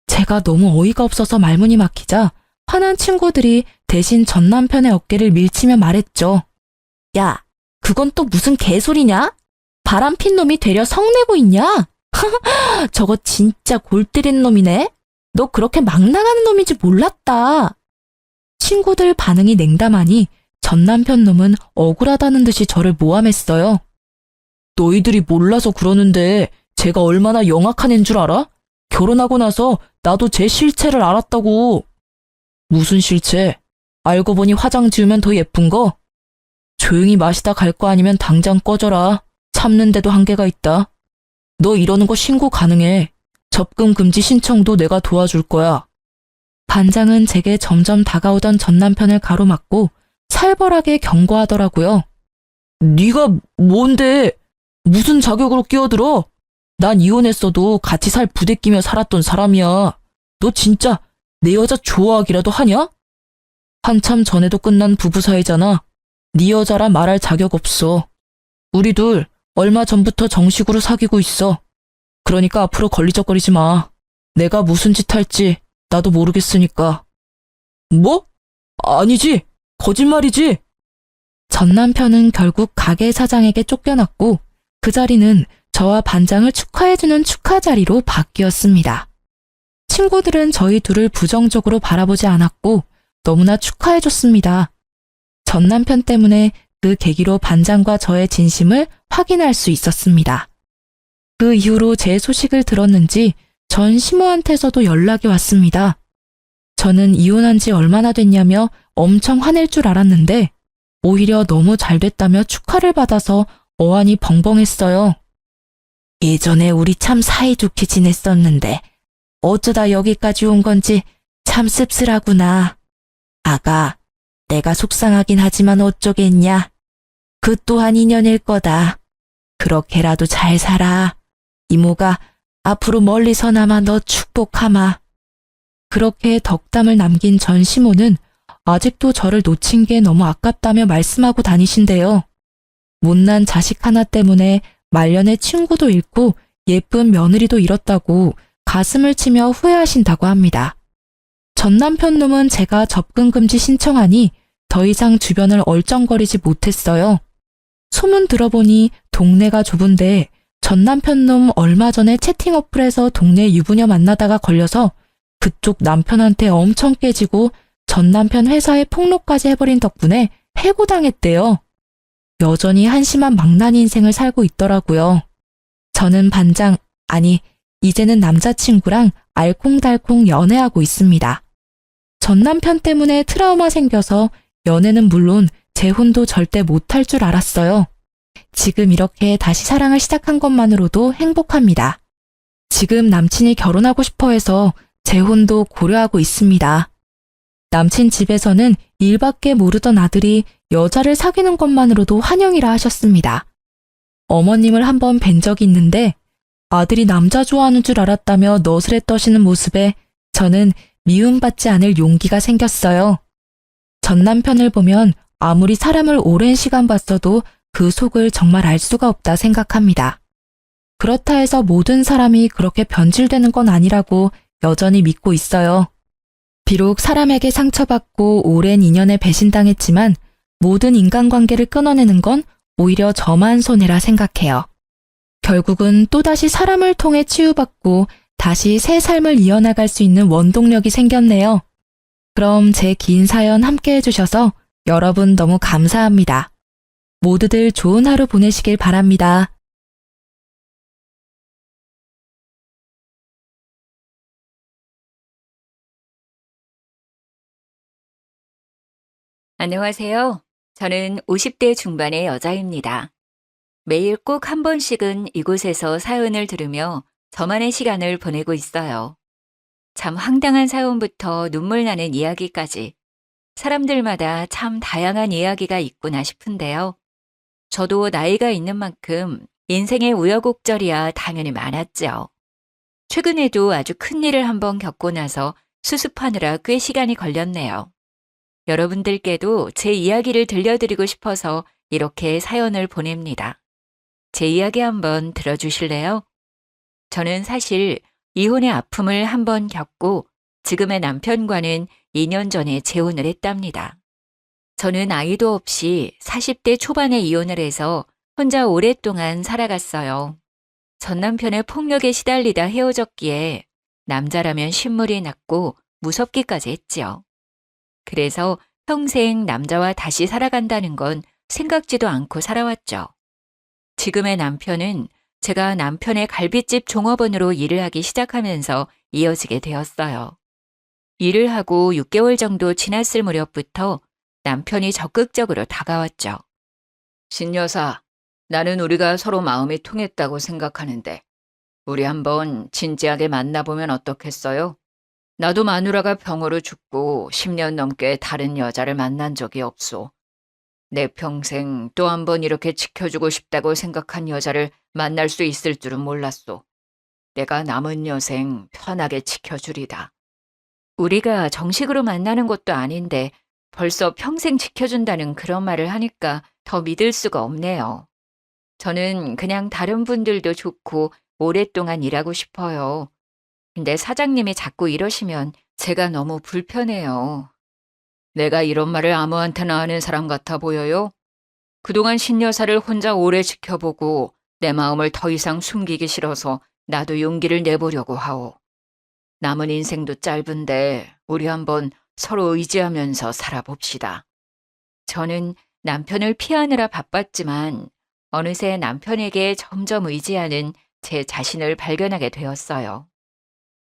제가 너무 어이가 없어서 말문이 막히자 화난 친구들이 대신 전 남편의 어깨를 밀치며 말했죠. 야, 그건 또 무슨 개소리냐? 바람핀 놈이 되려 성내고 있냐? 저거 진짜 골 때리는 놈이네? 너 그렇게 막 나가는 놈인지 몰랐다. 친구들 반응이 냉담하니 전 남편 놈은 억울하다는 듯이 저를 모함했어요. 너희들이 몰라서 그러는데 제가 얼마나 영악한 애인 줄 알아? 결혼하고 나서 나도 제 실체를 알았다고. 무슨 실체? 알고 보니 화장 지우면 더 예쁜 거? 조용히 마시다 갈 거 아니면 당장 꺼져라. 참는데도 한계가 있다. 너 이러는 거 신고 가능해. 접근 금지 신청도 내가 도와줄 거야. 반장은 제게 점점 다가오던 전 남편을 가로막고 살벌하게 경고하더라고요. 네가 뭔데? 무슨 자격으로 끼어들어? 난 이혼했어도 같이 살 부대끼며 살았던 사람이야. 너 진짜 내 여자 좋아하기라도 하냐? 한참 전에도 끝난 부부 사이잖아. 네 여자라 말할 자격 없어. 우리 둘 얼마 전부터 정식으로 사귀고 있어. 그러니까 앞으로 걸리적거리지 마. 내가 무슨 짓 할지 나도 모르겠으니까. 뭐? 아니지. 거짓말이지. 전 남편은 결국 가게 사장에게 쫓겨났고 그 자리는 저와 반장을 축하해주는 축하 자리로 바뀌었습니다. 친구들은 저희 둘을 부정적으로 바라보지 않았고 너무나 축하해줬습니다. 전 남편 때문에 그 계기로 반장과 저의 진심을 확인할 수 있었습니다. 그 이후로 제 소식을 들었는지 전 시모한테서도 연락이 왔습니다. 저는 이혼한 지 얼마나 됐냐며 엄청 화낼 줄 알았는데 오히려 너무 잘 됐다며 축하를 받아서 어안이 벙벙했어요. 예전에 우리 참 사이좋게 지냈었는데 어쩌다 여기까지 온 건지 참 씁쓸하구나. 아가, 내가 속상하긴 하지만 어쩌겠냐. 그 또한 인연일 거다. 그렇게라도 잘 살아. 이모가 앞으로 멀리서나마 너 축복하마. 그렇게 덕담을 남긴 전 시모는 아직도 저를 놓친 게 너무 아깝다며 말씀하고 다니신대요. 못난 자식 하나 때문에 말년에 친구도 잃고 예쁜 며느리도 잃었다고 가슴을 치며 후회하신다고 합니다. 전 남편 놈은 제가 접근 금지 신청하니 더 이상 주변을 얼쩡거리지 못했어요. 소문 들어보니 동네가 좁은데 전 남편 놈 얼마 전에 채팅 어플에서 동네 유부녀 만나다가 걸려서 그쪽 남편한테 엄청 깨지고 전 남편 회사에 폭로까지 해버린 덕분에 해고당했대요. 여전히 한심한 망난 인생을 살고 있더라고요. 저는 이제는 남자친구랑 알콩달콩 연애하고 있습니다. 전 남편 때문에 트라우마 생겨서 연애는 물론 재혼도 절대 못할 줄 알았어요. 지금 이렇게 다시 사랑을 시작한 것만으로도 행복합니다. 지금 남친이 결혼하고 싶어 해서 재혼도 고려하고 있습니다. 남친 집에서는 일밖에 모르던 아들이 여자를 사귀는 것만으로도 환영이라 하셨습니다. 어머님을 한번 뵌 적이 있는데 아들이 남자 좋아하는 줄 알았다며 너스레 떠시는 모습에 저는 미움받지 않을 용기가 생겼어요. 전 남편을 보면 아무리 사람을 오랜 시간 봤어도 그 속을 정말 알 수가 없다 생각합니다. 그렇다 해서 모든 사람이 그렇게 변질되는 건 아니라고 여전히 믿고 있어요. 비록 사람에게 상처받고 오랜 인연에 배신당했지만 모든 인간관계를 끊어내는 건 오히려 저만 손해라 생각해요. 결국은 또다시 사람을 통해 치유받고 다시 새 삶을 이어나갈 수 있는 원동력이 생겼네요. 그럼 제 긴 사연 함께 해주셔서 여러분 너무 감사합니다. 모두들 좋은 하루 보내시길 바랍니다. 안녕하세요. 저는 50대 중반의 여자입니다. 매일 꼭 한 번씩은 이곳에서 사연을 들으며 저만의 시간을 보내고 있어요. 참 황당한 사연부터 눈물 나는 이야기까지 사람들마다 참 다양한 이야기가 있구나 싶은데요. 저도 나이가 있는 만큼 인생의 우여곡절이야 당연히 많았죠. 최근에도 아주 큰일을 한번 겪고 나서 수습하느라 꽤 시간이 걸렸네요. 여러분들께도 제 이야기를 들려드리고 싶어서 이렇게 사연을 보냅니다. 제 이야기 한번 들어주실래요? 저는 사실 이혼의 아픔을 한번 겪고 지금의 남편과는 2년 전에 재혼을 했답니다. 저는 아이도 없이 40대 초반에 이혼을 해서 혼자 오랫동안 살아갔어요. 전 남편의 폭력에 시달리다 헤어졌기에 남자라면 신물이 났고 무섭기까지 했지요. 그래서 평생 남자와 다시 살아간다는 건 생각지도 않고 살아왔죠. 지금의 남편은 제가 남편의 갈빗집 종업원으로 일을 하기 시작하면서 이어지게 되었어요. 일을 하고 6개월 정도 지났을 무렵부터 남편이 적극적으로 다가왔죠. 신여사, 나는 우리가 서로 마음이 통했다고 생각하는데 우리 한번 진지하게 만나보면 어떻겠어요? 나도 마누라가 병으로 죽고 10년 넘게 다른 여자를 만난 적이 없소. 내 평생 또 한 번 이렇게 지켜주고 싶다고 생각한 여자를 만날 수 있을 줄은 몰랐소. 내가 남은 여생 편하게 지켜주리다. 우리가 정식으로 만나는 것도 아닌데 벌써 평생 지켜준다는 그런 말을 하니까 더 믿을 수가 없네요. 저는 그냥 다른 분들도 좋고 오랫동안 일하고 싶어요. 근데 사장님이 자꾸 이러시면 제가 너무 불편해요. 내가 이런 말을 아무한테나 하는 사람 같아 보여요? 그동안 신여사를 혼자 오래 지켜보고 내 마음을 더 이상 숨기기 싫어서 나도 용기를 내보려고 하오. 남은 인생도 짧은데 우리 한번 서로 의지하면서 살아봅시다. 저는 남편을 피하느라 바빴지만 어느새 남편에게 점점 의지하는 제 자신을 발견하게 되었어요.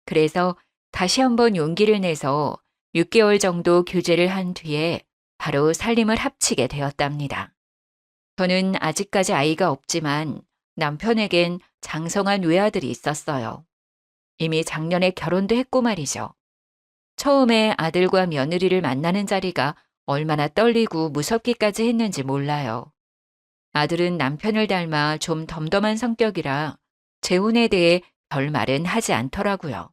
그래서 다시 한번 용기를 내서 6개월 정도 교제를 한 뒤에 바로 살림을 합치게 되었답니다. 저는 아직까지 아이가 없지만 남편에겐 장성한 외아들이 있었어요. 이미 작년에 결혼도 했고 말이죠. 처음에 아들과 며느리를 만나는 자리가 얼마나 떨리고 무섭기까지 했는지 몰라요. 아들은 남편을 닮아 좀 덤덤한 성격이라 재혼에 대해 별 말은 하지 않더라고요.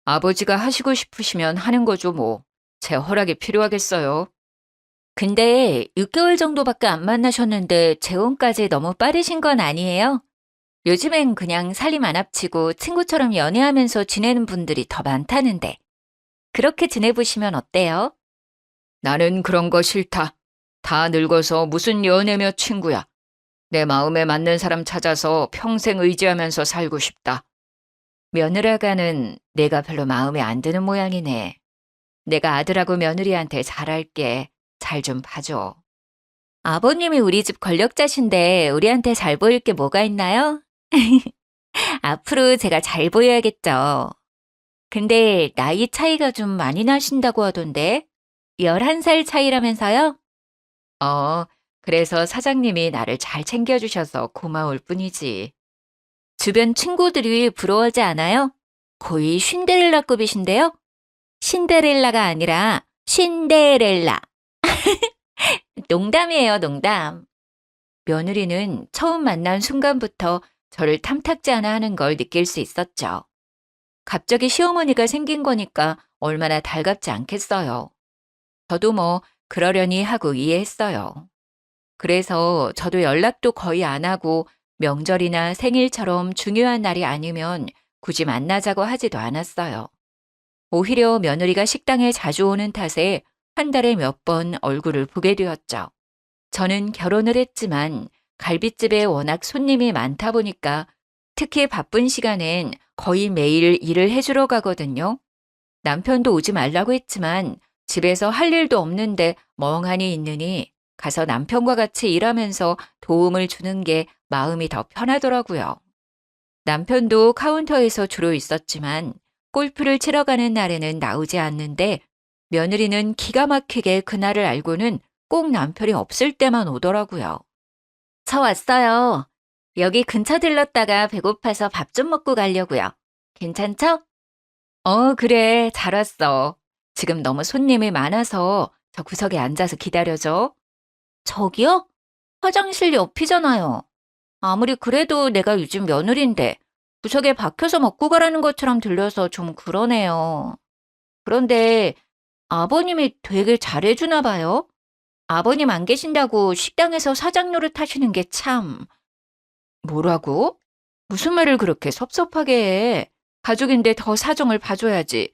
아버지가 하시고 싶으시면 하는 거죠 뭐. 제 허락이 필요하겠어요. 근데 6개월 정도밖에 안 만나셨는데 재혼까지 너무 빠르신 건 아니에요? 요즘엔 그냥 살림 안 합치고 친구처럼 연애하면서 지내는 분들이 더 많다는데. 그렇게 지내보시면 어때요? 나는 그런 거 싫다. 다 늙어서 무슨 연애며 친구야. 내 마음에 맞는 사람 찾아서 평생 의지하면서 살고 싶다. 며느라가는 내가 별로 마음에 안 드는 모양이네. 내가 아들하고 며느리한테 잘할게. 잘 좀 봐줘. 아버님이 우리 집 권력자신데 우리한테 잘 보일 게 뭐가 있나요? 앞으로 제가 잘 보여야겠죠. 근데 나이 차이가 좀 많이 나신다고 하던데 11살 차이라면서요? 그래서 사장님이 나를 잘 챙겨주셔서 고마울 뿐이지. 주변 친구들이 부러워하지 않아요? 거의 쉰데렐라급이신데요? 신데렐라가 아니라 신데렐라. 농담이에요, 농담. 며느리는 처음 만난 순간부터 저를 탐탁지 않아 하는 걸 느낄 수 있었죠. 갑자기 시어머니가 생긴 거니까 얼마나 달갑지 않겠어요. 저도 뭐 그러려니 하고 이해했어요. 그래서 저도 연락도 거의 안 하고 명절이나 생일처럼 중요한 날이 아니면 굳이 만나자고 하지도 않았어요. 오히려 며느리가 식당에 자주 오는 탓에 한 달에 몇 번 얼굴을 보게 되었죠. 저는 결혼을 했지만 갈빗집에 워낙 손님이 많다 보니까 특히 바쁜 시간엔 거의 매일 일을 해주러 가거든요. 남편도 오지 말라고 했지만 집에서 할 일도 없는데 멍하니 있느니 가서 남편과 같이 일하면서 도움을 주는 게 마음이 더 편하더라고요. 남편도 카운터에서 주로 있었지만 골프를 치러 가는 날에는 나오지 않는데 며느리는 기가 막히게 그날을 알고는 꼭 남편이 없을 때만 오더라고요. 저 왔어요. 여기 근처 들렀다가 배고파서 밥 좀 먹고 가려고요. 괜찮죠? 그래. 잘 왔어. 지금 너무 손님이 많아서 저 구석에 앉아서 기다려줘. 저기요? 화장실 옆이잖아요. 아무리 그래도 내가 요즘 며느리인데 구석에 박혀서 먹고 가라는 것처럼 들려서 좀 그러네요. 그런데 아버님이 되게 잘해주나 봐요. 아버님 안 계신다고 식당에서 사장 노릇 하시는 게 참... 뭐라고? 무슨 말을 그렇게 섭섭하게 해. 가족인데 더 사정을 봐줘야지.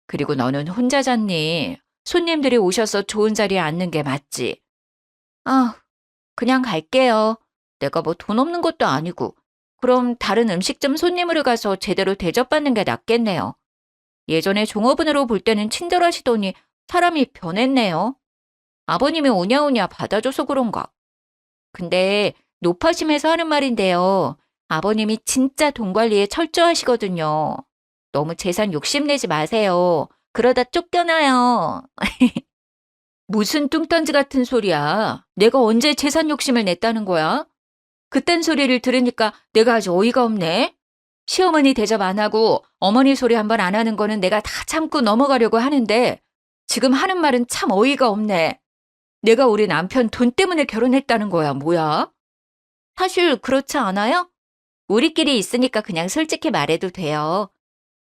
그리고 너는 혼자 잤니? 손님들이 오셔서 좋은 자리에 앉는 게 맞지. 그냥 갈게요. 내가 뭐 돈 없는 것도 아니고. 그럼 다른 음식점 손님으로 가서 제대로 대접받는 게 낫겠네요. 예전에 종업원으로 볼 때는 친절하시더니 사람이 변했네요. 아버님이 오냐오냐 받아줘서 그런가. 근데 노파심에서 하는 말인데요. 아버님이 진짜 돈 관리에 철저하시거든요. 너무 재산 욕심내지 마세요. 그러다 쫓겨나요. 무슨 뚱딴지 같은 소리야. 내가 언제 재산 욕심을 냈다는 거야? 그딴 소리를 들으니까 내가 아주 어이가 없네. 시어머니 대접 안 하고 어머니 소리 한 번 안 하는 거는 내가 다 참고 넘어가려고 하는데 지금 하는 말은 참 어이가 없네. 내가 우리 남편 돈 때문에 결혼했다는 거야, 뭐야? 사실 그렇지 않아요? 우리끼리 있으니까 그냥 솔직히 말해도 돼요.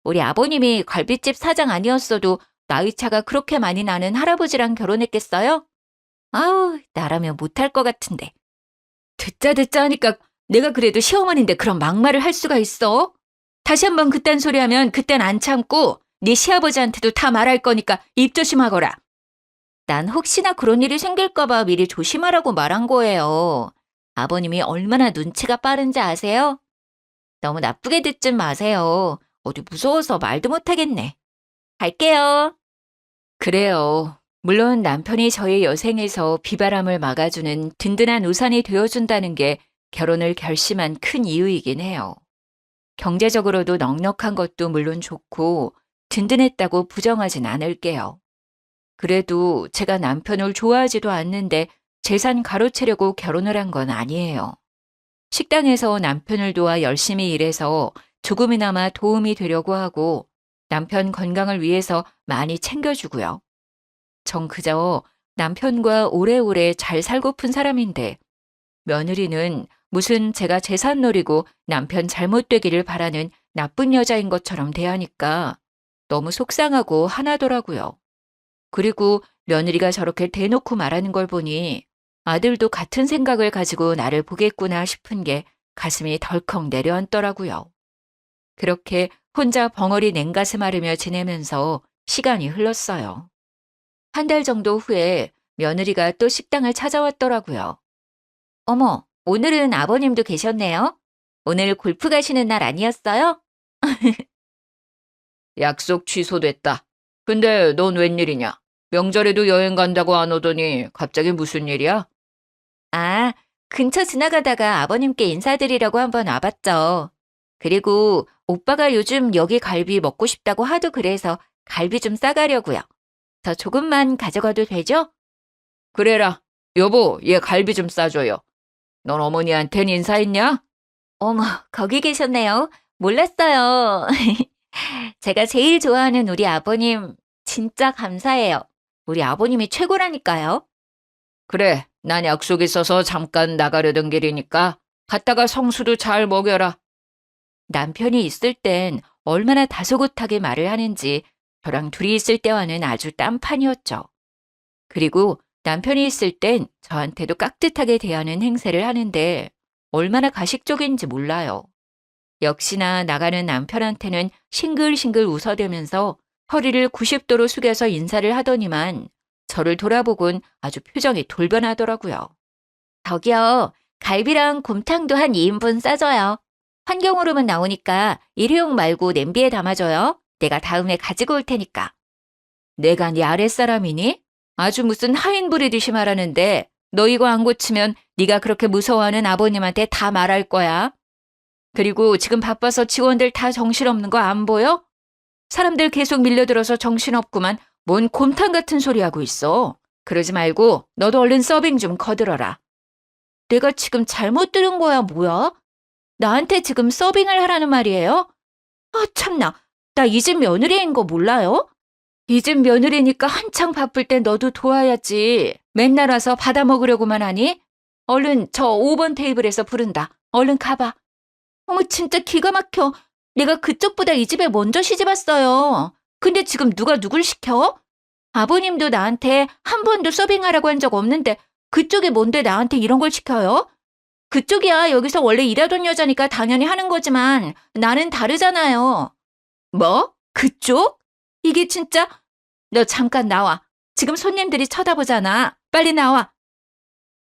우리 아버님이 갈빗집 사장 아니었어도 나이차가 그렇게 많이 나는 할아버지랑 결혼했겠어요? 아우, 나라면 못할 것 같은데. 듣자 하니까 내가 그래도 시어머니인데 그런 막말을 할 수가 있어? 다시 한번 그딴 소리 하면 그땐 안 참고 네 시아버지한테도 다 말할 거니까 입 조심하거라. 난 혹시나 그런 일이 생길까 봐 미리 조심하라고 말한 거예요. 아버님이 얼마나 눈치가 빠른지 아세요? 너무 나쁘게 듣지 마세요. 어디 무서워서 말도 못하겠네. 갈게요. 그래요. 물론 남편이 저의 여생에서 비바람을 막아주는 든든한 우산이 되어준다는 게 결혼을 결심한 큰 이유이긴 해요. 경제적으로도 넉넉한 것도 물론 좋고 든든했다고 부정하진 않을게요. 그래도 제가 남편을 좋아하지도 않는데 재산 가로채려고 결혼을 한 건 아니에요. 식당에서 남편을 도와 열심히 일해서 조금이나마 도움이 되려고 하고 남편 건강을 위해서 많이 챙겨주고요. 전 그저 남편과 오래오래 잘 살고픈 사람인데 며느리는 무슨 제가 재산 노리고 남편 잘못되기를 바라는 나쁜 여자인 것처럼 대하니까 너무 속상하고 화나더라고요. 그리고 며느리가 저렇게 대놓고 말하는 걸 보니 아들도 같은 생각을 가지고 나를 보겠구나 싶은 게 가슴이 덜컥 내려앉더라고요. 그렇게 혼자 벙어리 냉가슴 앓으며 지내면서 시간이 흘렀어요. 한 달 정도 후에 며느리가 또 식당을 찾아왔더라고요. 어머, 오늘은 아버님도 계셨네요. 오늘 골프 가시는 날 아니었어요? 약속 취소됐다. 근데 넌 웬일이냐? 명절에도 여행 간다고 안 오더니 갑자기 무슨 일이야? 아, 근처 지나가다가 아버님께 인사드리려고 한번 와봤죠. 그리고 오빠가 요즘 여기 갈비 먹고 싶다고 하도 그래서 갈비 좀 싸가려고요. 저 조금만 가져가도 되죠? 그래라. 여보, 얘 갈비 좀 싸줘요. 넌 어머니한텐 인사했냐? 어머, 거기 계셨네요. 몰랐어요. 제가 제일 좋아하는 우리 아버님 진짜 감사해요. 우리 아버님이 최고라니까요. 그래, 난 약속 있어서 잠깐 나가려던 길이니까 갔다가 성수도 잘 먹여라. 남편이 있을 땐 얼마나 다소곳하게 말을 하는지 저랑 둘이 있을 때와는 아주 딴판이었죠. 그리고 남편이 있을 땐 저한테도 깍듯하게 대하는 행세를 하는데 얼마나 가식적인지 몰라요. 역시나 나가는 남편한테는 싱글싱글 웃어대면서 허리를 90도로 숙여서 인사를 하더니만 저를 돌아보곤 아주 표정이 돌변하더라고요. 저기요, 갈비랑 곰탕도 한 2인분 싸줘요. 환경오름은 나오니까 일회용 말고 냄비에 담아줘요. 내가 다음에 가지고 올 테니까. 내가 네 아랫사람이니? 아주 무슨 하인 부리듯이 말하는데 너 이거 안 고치면 네가 그렇게 무서워하는 아버님한테 다 말할 거야. 그리고 지금 바빠서 직원들 다 정신없는 거 안 보여? 사람들 계속 밀려들어서 정신없구만 뭔 곰탕 같은 소리 하고 있어. 그러지 말고 너도 얼른 서빙 좀 거들어라. 내가 지금 잘못 들은 거야 뭐야? 나한테 지금 서빙을 하라는 말이에요? 아 참나, 나 이 집 며느리인 거 몰라요? 이 집 며느리니까 한창 바쁠 때 너도 도와야지. 맨날 와서 받아 먹으려고만 하니? 얼른 저 5번 테이블에서 부른다. 얼른 가봐. 어머 진짜 기가 막혀. 내가 그쪽보다 이 집에 먼저 시집 왔어요. 근데 지금 누가 누굴 시켜? 아버님도 나한테 한 번도 서빙하라고 한 적 없는데 그쪽이 뭔데 나한테 이런 걸 시켜요? 그쪽이야 여기서 원래 일하던 여자니까 당연히 하는 거지만 나는 다르잖아요. 뭐? 그쪽? 이게 진짜? 너 잠깐 나와. 지금 손님들이 쳐다보잖아. 빨리 나와.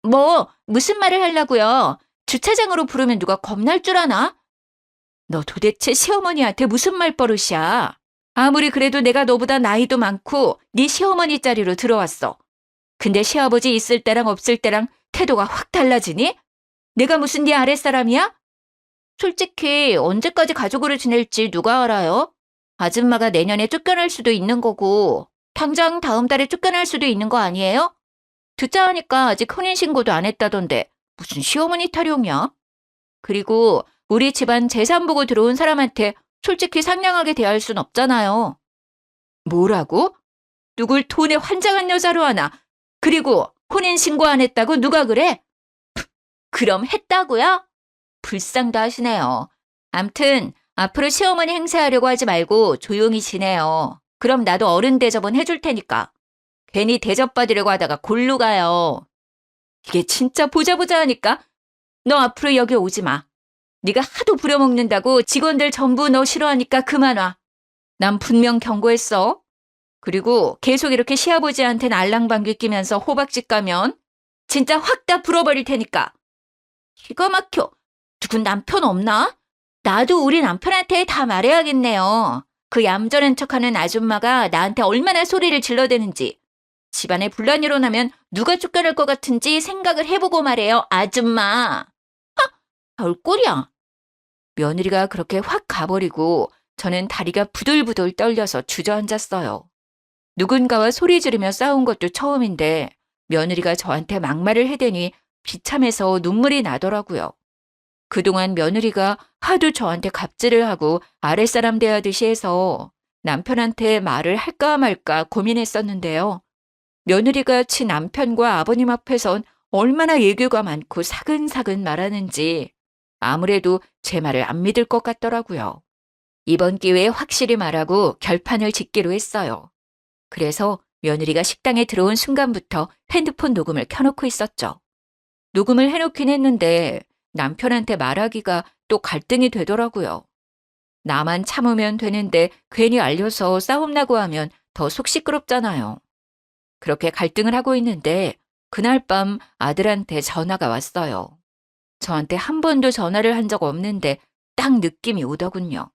뭐 무슨 말을 하려고요? 주차장으로 부르면 누가 겁날 줄 아나? 너 도대체 시어머니한테 무슨 말버릇이야? 아무리 그래도 내가 너보다 나이도 많고 네 시어머니 자리로 들어왔어. 근데 시아버지 있을 때랑 없을 때랑 태도가 확 달라지니? 내가 무슨 네 아랫사람이야? 솔직히 언제까지 가족으로 지낼지 누가 알아요? 아줌마가 내년에 쫓겨날 수도 있는 거고 당장 다음 달에 쫓겨날 수도 있는 거 아니에요? 듣자 하니까 아직 혼인신고도 안 했다던데 무슨 시어머니 타령이야? 그리고 우리 집안 재산 보고 들어온 사람한테 솔직히 상냥하게 대할 순 없잖아요. 뭐라고? 누굴 돈에 환장한 여자로 하나? 그리고 혼인신고 안 했다고 누가 그래? 그럼 했다고요? 불쌍도 하시네요. 암튼 앞으로 시어머니 행세하려고 하지 말고 조용히 지내요. 그럼 나도 어른 대접은 해줄 테니까. 괜히 대접받으려고 하다가 골로 가요. 이게 진짜 보자 하니까 너 앞으로 여기 오지 마. 네가 하도 부려먹는다고 직원들 전부 너 싫어하니까 그만 와. 난 분명 경고했어. 그리고 계속 이렇게 시아버지한테는 알랑방귀 끼면서 호박집 가면 진짜 확 다 불어버릴 테니까. 기가 막혀. 누군 남편 없나? 나도 우리 남편한테 다 말해야겠네요. 그 얌전한 척하는 아줌마가 나한테 얼마나 소리를 질러대는지. 집안에 분란이 일어나면 누가 쫓겨날 것 같은지 생각을 해보고 말해요, 아줌마. 별꼴이야. 며느리가 그렇게 확 가버리고 저는 다리가 부들부들 떨려서 주저앉았어요. 누군가와 소리 지르며 싸운 것도 처음인데 며느리가 저한테 막말을 해대니 비참해서 눈물이 나더라고요. 그동안 며느리가 하도 저한테 갑질을 하고 아랫사람 대하듯이 해서 남편한테 말을 할까 말까 고민했었는데요. 며느리가 지 남편과 아버님 앞에선 얼마나 예교가 많고 사근사근 말하는지 아무래도 제 말을 안 믿을 것 같더라고요. 이번 기회에 확실히 말하고 결판을 짓기로 했어요. 그래서 며느리가 식당에 들어온 순간부터 핸드폰 녹음을 켜놓고 있었죠. 녹음을 해놓긴 했는데 남편한테 말하기가 또 갈등이 되더라고요. 나만 참으면 되는데 괜히 알려서 싸움 나고 하면 더 속 시끄럽잖아요. 그렇게 갈등을 하고 있는데 그날 밤 아들한테 전화가 왔어요. 저한테 한 번도 전화를 한 적 없는데 딱 느낌이 오더군요.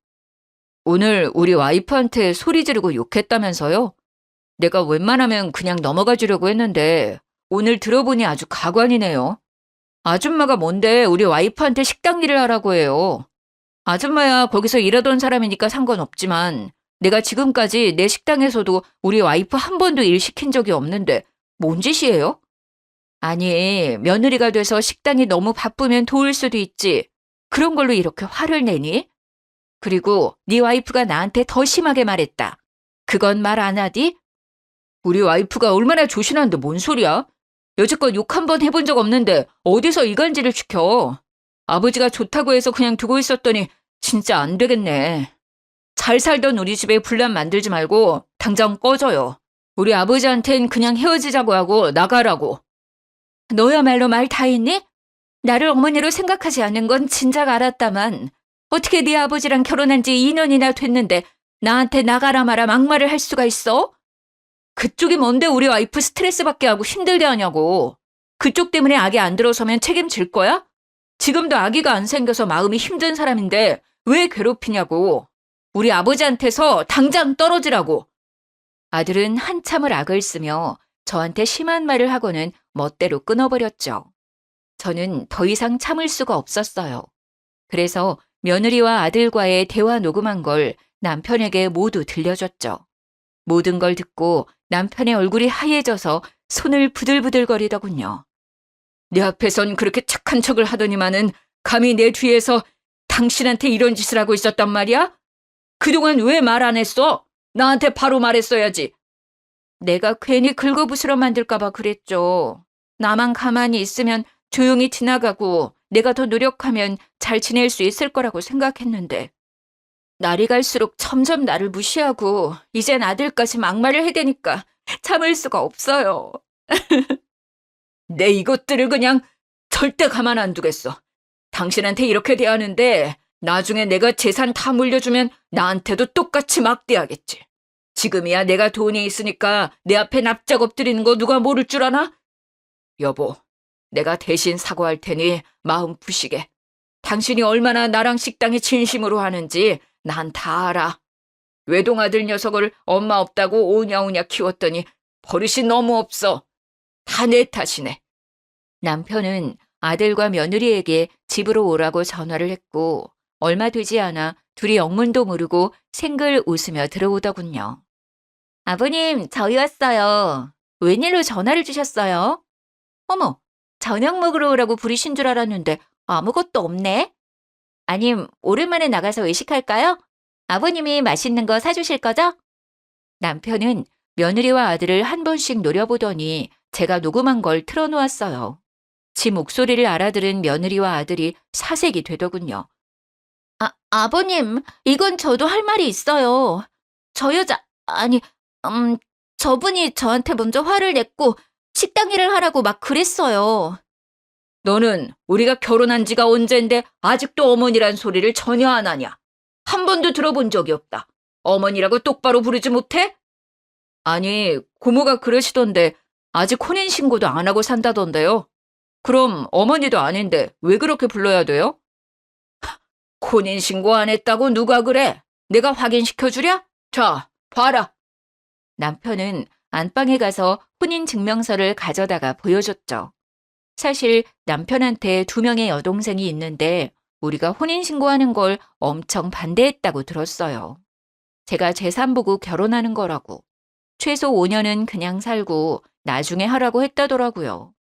오늘 우리 와이프한테 소리 지르고 욕했다면서요? 내가 웬만하면 그냥 넘어가 주려고 했는데 오늘 들어보니 아주 가관이네요. 아줌마가 뭔데 우리 와이프한테 식당 일을 하라고 해요. 아줌마야 거기서 일하던 사람이니까 상관없지만 내가 지금까지 내 식당에서도 우리 와이프 한 번도 일 시킨 적이 없는데 뭔 짓이에요? 아니, 며느리가 돼서 식당이 너무 바쁘면 도울 수도 있지. 그런 걸로 이렇게 화를 내니? 그리고 네 와이프가 나한테 더 심하게 말했다. 그건 말 안 하디? 우리 와이프가 얼마나 조신한데 뭔 소리야? 여지껏 욕 한 번 해본 적 없는데 어디서 이간질을 시켜. 아버지가 좋다고 해서 그냥 두고 있었더니 진짜 안 되겠네. 잘 살던 우리 집에 분란 만들지 말고 당장 꺼져요. 우리 아버지한텐 그냥 헤어지자고 하고 나가라고. 너야말로 말 다 했니? 나를 어머니로 생각하지 않는 건 진작 알았다만 어떻게 네 아버지랑 결혼한 지 2년이나 됐는데 나한테 나가라 마라 막말을 할 수가 있어? 그쪽이 뭔데 우리 와이프 스트레스 받게 하고 힘들게 하냐고. 그쪽 때문에 아기 안 들어서면 책임질 거야? 지금도 아기가 안 생겨서 마음이 힘든 사람인데 왜 괴롭히냐고. 우리 아버지한테서 당장 떨어지라고. 아들은 한참을 악을 쓰며 저한테 심한 말을 하고는 멋대로 끊어버렸죠. 저는 더 이상 참을 수가 없었어요. 그래서 며느리와 아들과의 대화 녹음한 걸 남편에게 모두 들려줬죠. 모든 걸 듣고 남편의 얼굴이 하얘져서 손을 부들부들거리더군요. 내 앞에선 그렇게 착한 척을 하더니만은 감히 내 뒤에서 당신한테 이런 짓을 하고 있었단 말이야? 그동안 왜 말 안 했어? 나한테 바로 말했어야지. 내가 괜히 긁어부스러 만들까 봐 그랬죠. 나만 가만히 있으면 조용히 지나가고 내가 더 노력하면 잘 지낼 수 있을 거라고 생각했는데 날이 갈수록 점점 나를 무시하고 이젠 아들까지 막말을 해대니까 참을 수가 없어요. 내 이것들을 그냥 절대 가만 안 두겠어. 당신한테 이렇게 대하는데 나중에 내가 재산 다 물려주면 나한테도 똑같이 막대하겠지. 지금이야 내가 돈이 있으니까 내 앞에 납작 엎드리는 거 누가 모를 줄 아나? 여보, 내가 대신 사과할 테니 마음 푸시게. 당신이 얼마나 나랑 식당에 진심으로 하는지 난 다 알아. 외동아들 녀석을 엄마 없다고 오냐오냐 키웠더니 버릇이 너무 없어. 다 내 탓이네. 남편은 아들과 며느리에게 집으로 오라고 전화를 했고 얼마 되지 않아 둘이 영문도 모르고 생글 웃으며 들어오더군요. 아버님, 저희 왔어요. 웬일로 전화를 주셨어요? 어머, 저녁 먹으러 오라고 부르신 줄 알았는데 아무것도 없네. 아님, 오랜만에 나가서 외식할까요? 아버님이 맛있는 거 사주실 거죠? 남편은 며느리와 아들을 한 번씩 노려보더니 제가 녹음한 걸 틀어놓았어요. 지 목소리를 알아들은 며느리와 아들이 사색이 되더군요. 아버님, 이건 저도 할 말이 있어요. 저분이 저한테 먼저 화를 냈고 식당 일을 하라고 막 그랬어요. 너는 우리가 결혼한 지가 언젠데 아직도 어머니란 소리를 전혀 안 하냐? 한 번도 들어본 적이 없다. 어머니라고 똑바로 부르지 못해? 아니, 고모가 그러시던데 아직 혼인신고도 안 하고 산다던데요. 그럼 어머니도 아닌데 왜 그렇게 불러야 돼요? 혼인신고 안 했다고 누가 그래? 내가 확인시켜주랴? 자, 봐라. 남편은 안방에 가서 혼인증명서를 가져다가 보여줬죠. 사실 남편한테 2명의 여동생이 있는데 우리가 혼인신고하는 걸 엄청 반대했다고 들었어요. 제가 재산 보고 결혼하는 거라고. 최소 5년은 그냥 살고 나중에 하라고 했다더라고요.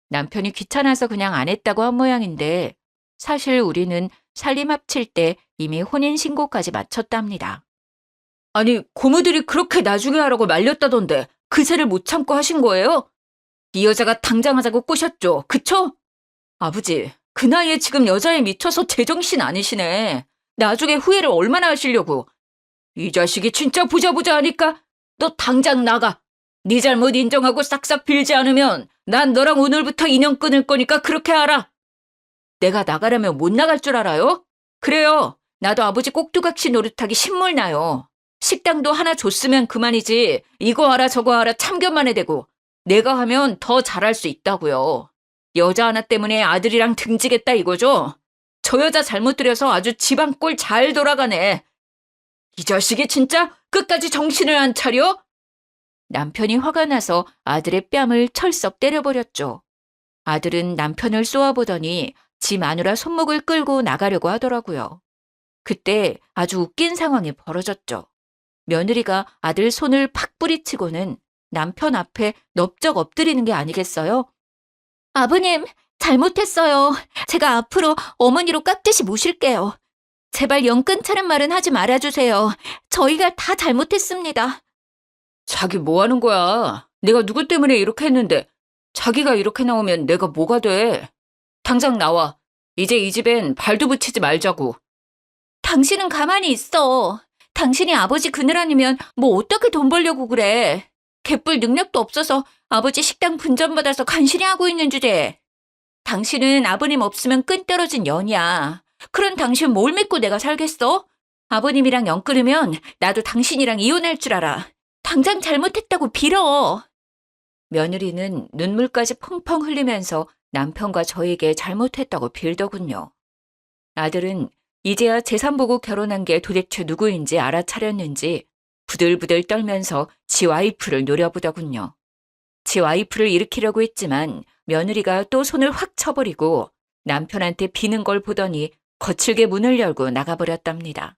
남편이 귀찮아서 그냥 안 했다고 한 모양인데 사실 우리는 살림 합칠 때 이미 혼인신고까지 마쳤답니다. 아니, 고모들이 그렇게 나중에 하라고 말렸다던데 그새를 못 참고 하신 거예요? 이 여자가 당장 하자고 꼬셨죠, 그쵸? 아버지, 그 나이에 지금 여자에 미쳐서 제정신 아니시네. 나중에 후회를 얼마나 하시려고. 이 자식이 진짜 보자 하니까 너 당장 나가. 네 잘못 인정하고 싹싹 빌지 않으면 난 너랑 오늘부터 인연 끊을 거니까 그렇게 알아. 내가 나가려면 못 나갈 줄 알아요? 그래요. 나도 아버지 꼭두각시 노릇하기 신물나요. 식당도 하나 줬으면 그만이지. 이거 알아 저거 알아 참견만 해대고. 내가 하면 더 잘할 수 있다고요. 여자 하나 때문에 아들이랑 등지겠다 이거죠? 저 여자 잘못 들여서 아주 집안 꼴 잘 돌아가네. 이 자식이 진짜 끝까지 정신을 안 차려? 남편이 화가 나서 아들의 뺨을 철썩 때려버렸죠. 아들은 남편을 쏘아보더니 지 마누라 손목을 끌고 나가려고 하더라고요. 그때 아주 웃긴 상황이 벌어졌죠. 며느리가 아들 손을 팍 뿌리치고는 남편 앞에 넙적 엎드리는 게 아니겠어요? 아버님, 잘못했어요. 제가 앞으로 어머니로 깍듯이 모실게요. 제발 영 끊자는 말은 하지 말아주세요. 저희가 다 잘못했습니다. 자기 뭐 하는 거야? 내가 누구 때문에 이렇게 했는데 자기가 이렇게 나오면 내가 뭐가 돼? 당장 나와. 이제 이 집엔 발도 붙이지 말자고. 당신은 가만히 있어. 당신이 아버지 그늘 아니면 뭐 어떻게 돈 벌려고 그래. 개뿔 능력도 없어서 아버지 식당 분전받아서 간신히 하고 있는 주제에. 당신은 아버님 없으면 끈 떨어진 연이야. 그런 당신 뭘 믿고 내가 살겠어? 아버님이랑 연 끊으면 나도 당신이랑 이혼할 줄 알아. 당장 잘못했다고 빌어. 며느리는 눈물까지 펑펑 흘리면서 남편과 저에게 잘못했다고 빌더군요. 아들은 이제야 재산 보고 결혼한 게 도대체 누구인지 알아차렸는지 부들부들 떨면서 지 와이프를 노려보더군요. 지 와이프를 일으키려고 했지만 며느리가 또 손을 확 쳐버리고 남편한테 비는 걸 보더니 거칠게 문을 열고 나가버렸답니다.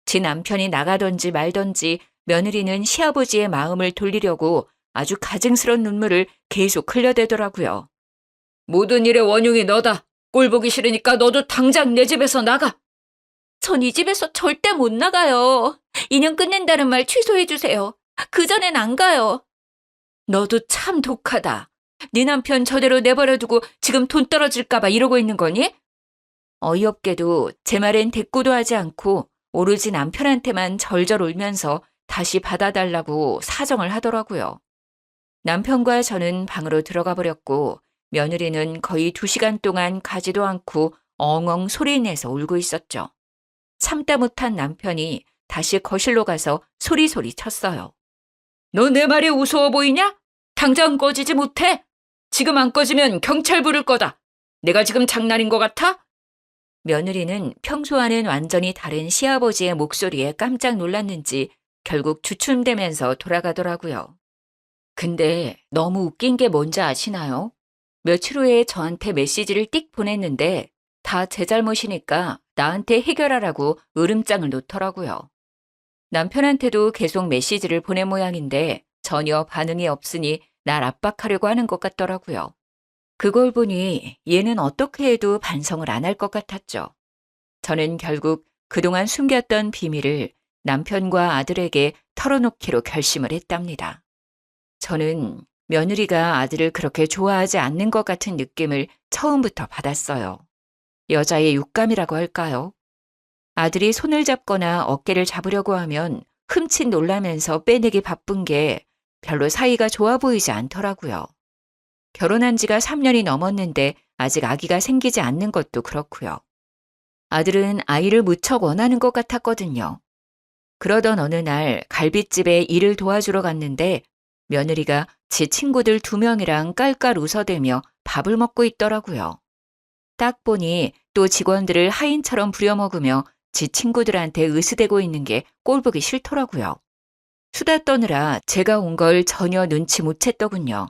지 남편이 나가던지 말던지 며느리는 시아버지의 마음을 돌리려고 아주 가증스러운 눈물을 계속 흘려대더라고요. 모든 일의 원흉이 너다. 꼴 보기 싫으니까 너도 당장 내 집에서 나가. 전 이 집에서 절대 못 나가요. 인연 끝낸다는 말 취소해주세요. 그전엔 안 가요. 너도 참 독하다. 네 남편 저대로 내버려두고 지금 돈 떨어질까 봐 이러고 있는 거니? 어이없게도 제 말엔 대꾸도 하지 않고 오로지 남편한테만 절절 울면서 다시 받아달라고 사정을 하더라고요. 남편과 저는 방으로 들어가 버렸고 며느리는 거의 2시간 동안 가지도 않고 엉엉 소리내서 울고 있었죠. 참다 못한 남편이 다시 거실로 가서 소리소리 쳤어요. 너 내 말이 우스워 보이냐? 당장 꺼지지 못해? 지금 안 꺼지면 경찰 부를 거다. 내가 지금 장난인 것 같아? 며느리는 평소와는 완전히 다른 시아버지의 목소리에 깜짝 놀랐는지 결국 주춤대면서 돌아가더라고요. 근데 너무 웃긴 게 뭔지 아시나요? 며칠 후에 저한테 메시지를 띡 보냈는데 다 제 잘못이니까 나한테 해결하라고 으름장을 놓더라고요. 남편한테도 계속 메시지를 보낸 모양인데 전혀 반응이 없으니 날 압박하려고 하는 것 같더라고요. 그걸 보니 얘는 어떻게 해도 반성을 안 할 것 같았죠. 저는 결국 그동안 숨겼던 비밀을 남편과 아들에게 털어놓기로 결심을 했답니다. 저는 며느리가 아들을 그렇게 좋아하지 않는 것 같은 느낌을 처음부터 받았어요. 여자의 육감이라고 할까요? 아들이 손을 잡거나 어깨를 잡으려고 하면 흠칫 놀라면서 빼내기 바쁜 게 별로 사이가 좋아 보이지 않더라고요. 결혼한 지가 3년이 넘었는데 아직 아기가 생기지 않는 것도 그렇고요. 아들은 아이를 무척 원하는 것 같았거든요. 그러던 어느 날 갈빗집에 일을 도와주러 갔는데 며느리가 지 친구들 2명이랑 깔깔 웃어대며 밥을 먹고 있더라고요. 딱 보니 또 직원들을 하인처럼 부려먹으며 지 친구들한테 으스대고 있는 게 꼴보기 싫더라고요. 수다 떠느라 제가 온 걸 전혀 눈치 못 챘더군요.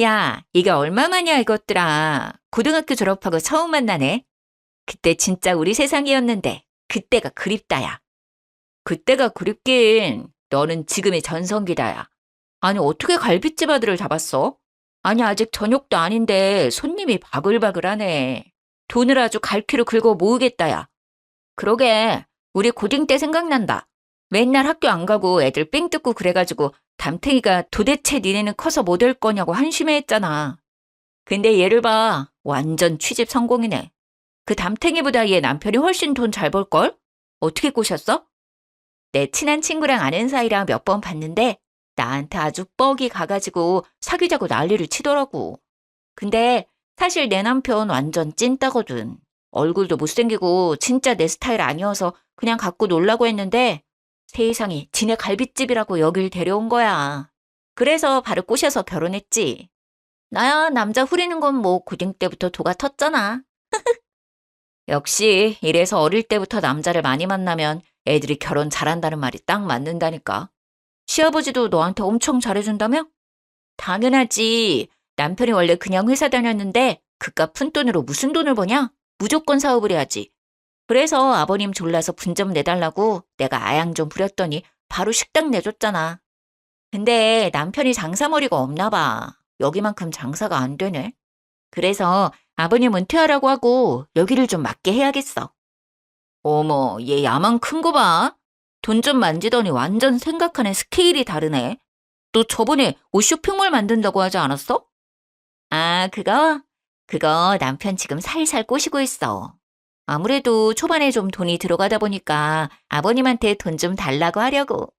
야, 이게 얼마만이야 이것들아. 고등학교 졸업하고 처음 만나네. 그때 진짜 우리 세상이었는데 그때가 그립다야. 그때가 그립긴. 너는 지금이 전성기다야. 아니, 어떻게 갈빗집 아들을 잡았어? 아니, 아직 저녁도 아닌데 손님이 바글바글하네. 돈을 아주 갈퀴로 긁어 모으겠다야. 그러게, 우리 고딩 때 생각난다. 맨날 학교 안 가고 애들 삥 뜯고 그래가지고 담탱이가 도대체 니네는 커서 뭐 될 거냐고 한심해했잖아. 근데 얘를 봐. 완전 취집 성공이네. 그 담탱이보다 얘 남편이 훨씬 돈 잘 벌걸? 어떻게 꼬셨어? 내 친한 친구랑 아는 사이라 몇 번 봤는데 나한테 아주 뻑이 가가지고 사귀자고 난리를 치더라고. 근데 사실 내 남편 완전 찐따거든. 얼굴도 못생기고 진짜 내 스타일 아니어서 그냥 갖고 놀라고 했는데 세상이 지네 갈빗집이라고 여길 데려온 거야. 그래서 바로 꼬셔서 결혼했지. 나야 남자 후리는 건 뭐 고딩 때부터 도가 텄잖아. 역시 이래서 어릴 때부터 남자를 많이 만나면 애들이 결혼 잘한다는 말이 딱 맞는다니까. 시아버지도 너한테 엄청 잘해준다며? 당연하지. 남편이 원래 그냥 회사 다녔는데 그깟 푼돈으로 무슨 돈을 버냐? 무조건 사업을 해야지. 그래서 아버님 졸라서 분 좀 내달라고 내가 아양 좀 부렸더니 바로 식당 내줬잖아. 근데 남편이 장사머리가 없나 봐. 여기만큼 장사가 안 되네. 그래서 아버님 은퇴하라고 하고 여기를 좀 맡게 해야겠어. 어머, 얘 야만 큰 거 봐. 돈 좀 만지더니 완전 생각하는 스케일이 다르네. 너 저번에 옷 쇼핑몰 만든다고 하지 않았어? 아, 그거 남편 지금 살살 꼬시고 있어. 아무래도 초반에 좀 돈이 들어가다 보니까 아버님한테 돈 좀 달라고 하려고.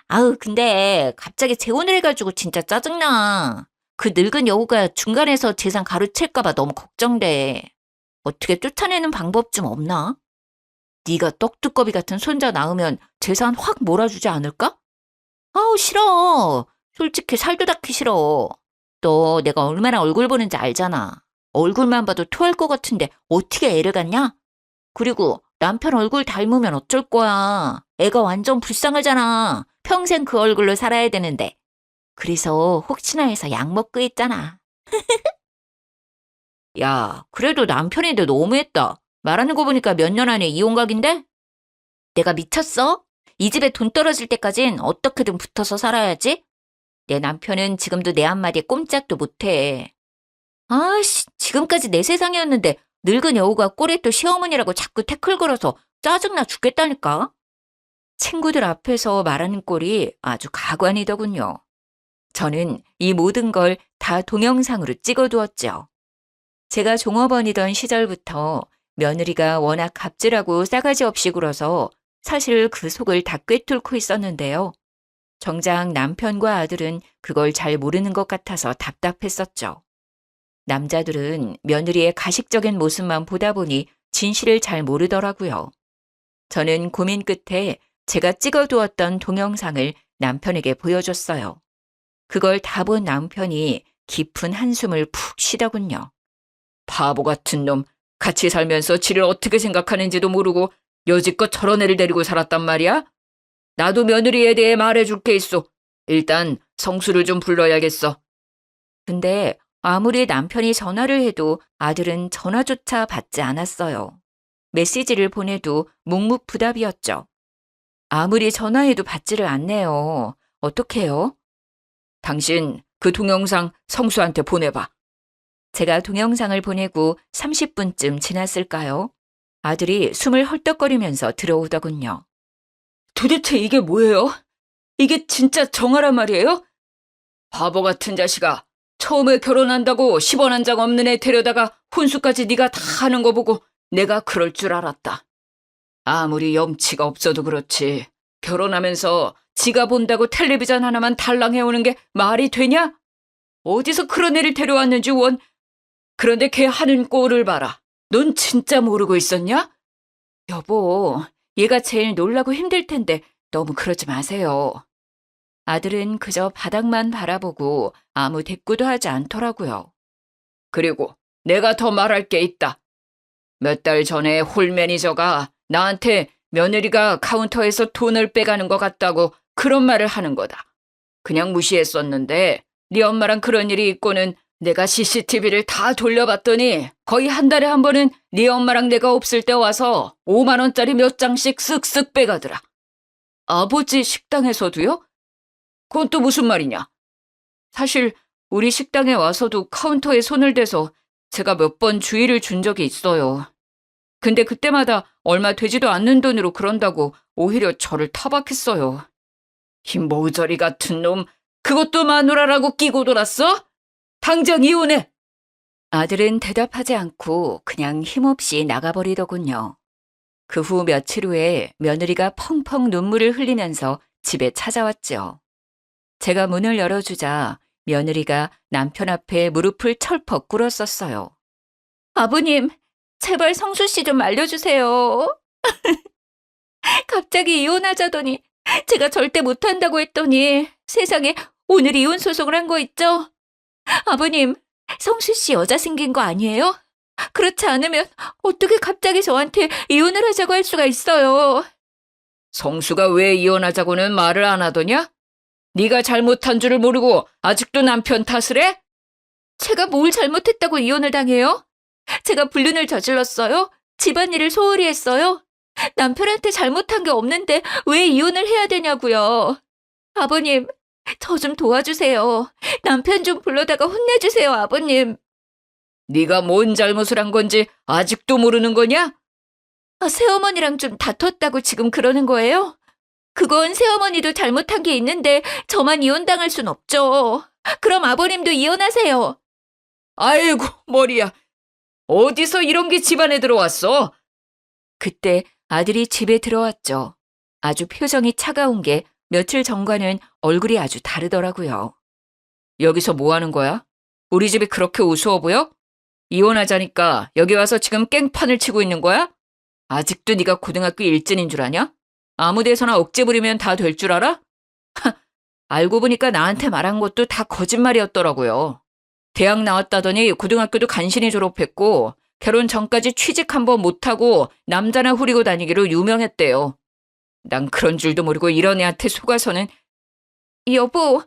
아우, 근데 갑자기 재혼을 해가지고 진짜 짜증나. 그 늙은 여우가 중간에서 재산 가로챌까봐 너무 걱정돼. 어떻게 쫓아내는 방법 좀 없나? 네가 떡두꺼비 같은 손자 낳으면 재산 확 몰아주지 않을까? 아우, 싫어. 솔직히 살도 닦기 싫어. 너 내가 얼마나 얼굴 보는지 알잖아. 얼굴만 봐도 토할 것 같은데 어떻게 애를 갖냐? 그리고 남편 얼굴 닮으면 어쩔 거야. 애가 완전 불쌍하잖아. 평생 그 얼굴로 살아야 되는데. 그래서 혹시나 해서 약 먹고 있잖아. 야, 그래도 남편인데 너무했다. 말하는 거 보니까 몇 년 안에 이혼 각인데? 내가 미쳤어? 이 집에 돈 떨어질 때까진 어떻게든 붙어서 살아야지. 내 남편은 지금도 내 한마디에 꼼짝도 못해. 아씨, 지금까지 내 세상이었는데 늙은 여우가 꼴에 또 시어머니라고 자꾸 태클 걸어서 짜증나 죽겠다니까. 친구들 앞에서 말하는 꼴이 아주 가관이더군요. 저는 이 모든 걸 다 동영상으로 찍어두었죠. 제가 종업원이던 시절부터 며느리가 워낙 갑질하고 싸가지 없이 굴어서 사실 그 속을 다 꿰뚫고 있었는데요. 정작 남편과 아들은 그걸 잘 모르는 것 같아서 답답했었죠. 남자들은 며느리의 가식적인 모습만 보다 보니 진실을 잘 모르더라고요. 저는 고민 끝에 제가 찍어두었던 동영상을 남편에게 보여줬어요. 그걸 다 본 남편이 깊은 한숨을 푹 쉬더군요. 바보 같은 놈, 같이 살면서 지를 어떻게 생각하는지도 모르고 여지껏 저런 애를 데리고 살았단 말이야? 나도 며느리에 대해 말해줄 게 있어. 일단 성수를 좀 불러야겠어. 근데 아무리 남편이 전화를 해도 아들은 전화조차 받지 않았어요. 메시지를 보내도 묵묵부답이었죠. 아무리 전화해도 받지를 않네요. 어떡해요? 당신 그 동영상 성수한테 보내봐. 제가 동영상을 보내고 30분쯤 지났을까요? 아들이 숨을 헐떡거리면서 들어오더군요. 도대체 이게 뭐예요? 이게 진짜 정아란 말이에요? 바보 같은 자식아. 처음에 결혼한다고 10원 한 장 없는 애 데려다가 혼수까지 네가 다 하는 거 보고 내가 그럴 줄 알았다. 아무리 염치가 없어도 그렇지. 결혼하면서 지가 본다고 텔레비전 하나만 달랑해오는 게 말이 되냐? 어디서 그런 애를 데려왔는지 원. 그런데 걔 하는 꼴을 봐라. 넌 진짜 모르고 있었냐? 여보, 얘가 제일 놀라고 힘들 텐데 너무 그러지 마세요. 아들은 그저 바닥만 바라보고 아무 대꾸도 하지 않더라고요. 그리고 내가 더 말할 게 있다. 몇 달 전에 홀 매니저가 나한테 며느리가 카운터에서 돈을 빼가는 것 같다고 그런 말을 하는 거다. 그냥 무시했었는데 네 엄마랑 그런 일이 있고는 내가 CCTV를 다 돌려봤더니 거의 한 달에 한 번은 네 엄마랑 내가 없을 때 와서 5만 원짜리 몇 장씩 쓱쓱 빼가더라. 아버지 식당에서도요? 그건 또 무슨 말이냐? 사실 우리 식당에 와서도 카운터에 손을 대서 제가 몇 번 주의를 준 적이 있어요. 근데 그때마다 얼마 되지도 않는 돈으로 그런다고 오히려 저를 타박했어요. 이 모저리 같은 놈, 그것도 마누라라고 끼고 돌았어? 당장 이혼해! 아들은 대답하지 않고 그냥 힘없이 나가버리더군요. 그 후 며칠 후에 며느리가 펑펑 눈물을 흘리면서 집에 찾아왔죠. 제가 문을 열어주자 며느리가 남편 앞에 무릎을 철퍽 꿇었었어요. 아버님, 제발 성수 씨 좀 알려주세요. 갑자기 이혼하자더니 제가 절대 못한다고 했더니 세상에 오늘 이혼 소송을 한 거 있죠? 아버님, 성수 씨 여자 생긴 거 아니에요? 그렇지 않으면 어떻게 갑자기 저한테 이혼을 하자고 할 수가 있어요? 성수가 왜 이혼하자고는 말을 안 하더냐? 네가 잘못한 줄을 모르고 아직도 남편 탓을 해? 제가 뭘 잘못했다고 이혼을 당해요? 제가 불륜을 저질렀어요? 집안일을 소홀히 했어요? 남편한테 잘못한 게 없는데 왜 이혼을 해야 되냐고요? 아버님, 저 좀 도와주세요. 남편 좀 불러다가 혼내주세요, 아버님. 네가 뭔 잘못을 한 건지 아직도 모르는 거냐? 새어머니랑 좀 다퉜다고 지금 그러는 거예요? 그건 새어머니도 잘못한 게 있는데 저만 이혼당할 순 없죠. 그럼 아버님도 이혼하세요. 아이고, 머리야. 어디서 이런 게 집안에 들어왔어? 그때 아들이 집에 들어왔죠. 아주 표정이 차가운 게 며칠 전과는 얼굴이 아주 다르더라고요. 여기서 뭐 하는 거야? 우리 집이 그렇게 우스워 보여? 이혼하자니까 여기 와서 지금 깽판을 치고 있는 거야? 아직도 네가 고등학교 일진인 줄 아냐? 아무 데서나 억지 부리면 다 될 줄 알아? 알고 보니까 나한테 말한 것도 다 거짓말이었더라고요. 대학 나왔다더니 고등학교도 간신히 졸업했고 결혼 전까지 취직 한번 못하고 남자나 후리고 다니기로 유명했대요. 난 그런 줄도 모르고 이런 애한테 속아서는. 여보,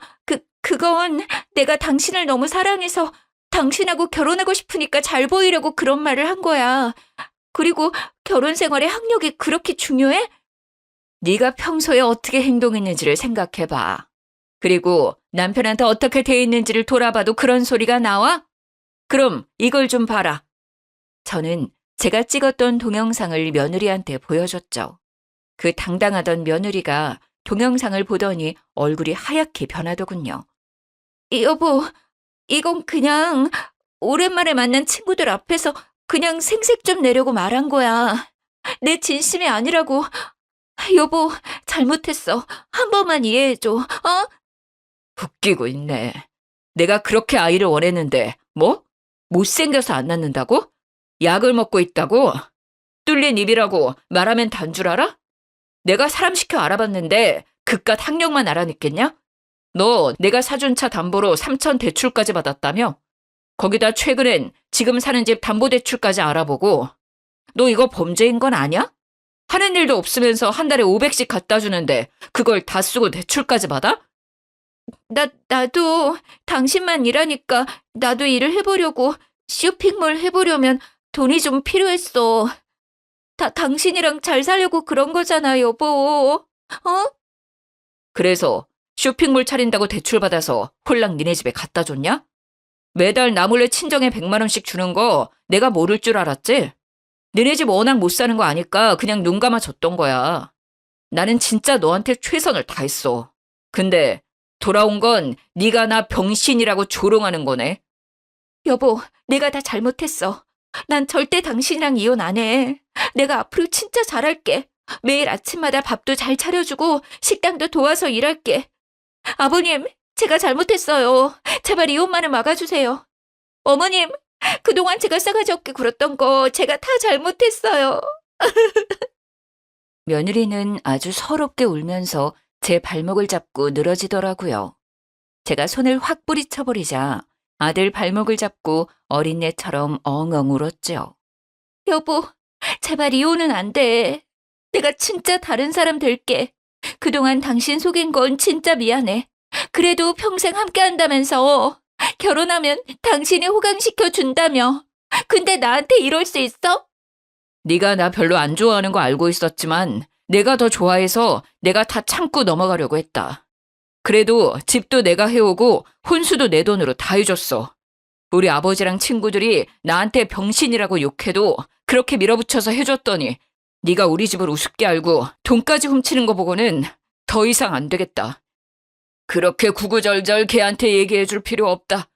그건 내가 당신을 너무 사랑해서 당신하고 결혼하고 싶으니까 잘 보이려고 그런 말을 한 거야. 그리고 결혼 생활에 학력이 그렇게 중요해? 네가 평소에 어떻게 행동했는지를 생각해봐. 그리고 남편한테 어떻게 돼 있는지를 돌아봐도 그런 소리가 나와? 그럼 이걸 좀 봐라. 저는 제가 찍었던 동영상을 며느리한테 보여줬죠. 그 당당하던 며느리가 동영상을 보더니 얼굴이 하얗게 변하더군요. 여보, 이건 그냥 오랜만에 만난 친구들 앞에서 그냥 생색 좀 내려고 말한 거야. 내 진심이 아니라고. 여보, 잘못했어. 한 번만 이해해줘. 웃기고 있네. 내가 그렇게 아이를 원했는데 뭐? 못생겨서 안 낳는다고? 약을 먹고 있다고? 뚫린 입이라고 말하면 단 줄 알아? 내가 사람 시켜 알아봤는데 그깟 학력만 알아냈겠냐? 너 내가 사준 차 담보로 3천 대출까지 받았다며? 거기다 최근엔 지금 사는 집 담보대출까지 알아보고. 너 이거 범죄인 건 아냐? 하는 일도 없으면서 한 달에 500씩 갖다 주는데 그걸 다 쓰고 대출까지 받아? 나도 당신만 일하니까 나도 일을 해보려고 쇼핑몰 해보려면 돈이 좀 필요했어. 당신이랑 잘 살려고 그런 거잖아, 여보. 그래서 쇼핑몰 차린다고 대출 받아서 홀랑 니네 집에 갖다 줬냐? 매달 나 몰래 친정에 100만 원씩 주는 거 내가 모를 줄 알았지? 너네 집 워낙 못 사는 거 아니까 그냥 눈 감아 줬던 거야. 나는 진짜 너한테 최선을 다했어. 근데 돌아온 건 네가 나 병신이라고 조롱하는 거네. 여보, 내가 다 잘못했어. 난 절대 당신이랑 이혼 안 해. 내가 앞으로 진짜 잘할게. 매일 아침마다 밥도 잘 차려주고 식당도 도와서 일할게. 아버님, 제가 잘못했어요. 제발 이혼만을 막아주세요. 어머님, 그동안 제가 싸가지 없게 굴었던 거 제가 다 잘못했어요. 며느리는 아주 서럽게 울면서 제 발목을 잡고 늘어지더라고요. 제가 손을 확 뿌리쳐버리자 아들 발목을 잡고 어린애처럼 엉엉 울었죠. 여보, 제발 이혼은 안 돼. 내가 진짜 다른 사람 될게. 그동안 당신 속인 건 진짜 미안해. 그래도 평생 함께 한다면서. 결혼하면 당신이 호강시켜 준다며. 근데 나한테 이럴 수 있어? 네가 나 별로 안 좋아하는 거 알고 있었지만 내가 더 좋아해서 내가 다 참고 넘어가려고 했다. 그래도 집도 내가 해오고 혼수도 내 돈으로 다 해줬어. 우리 아버지랑 친구들이 나한테 병신이라고 욕해도 그렇게 밀어붙여서 해줬더니 네가 우리 집을 우습게 알고 돈까지 훔치는 거 보고는 더 이상 안 되겠다. 그렇게 구구절절 걔한테 얘기해줄 필요 없다.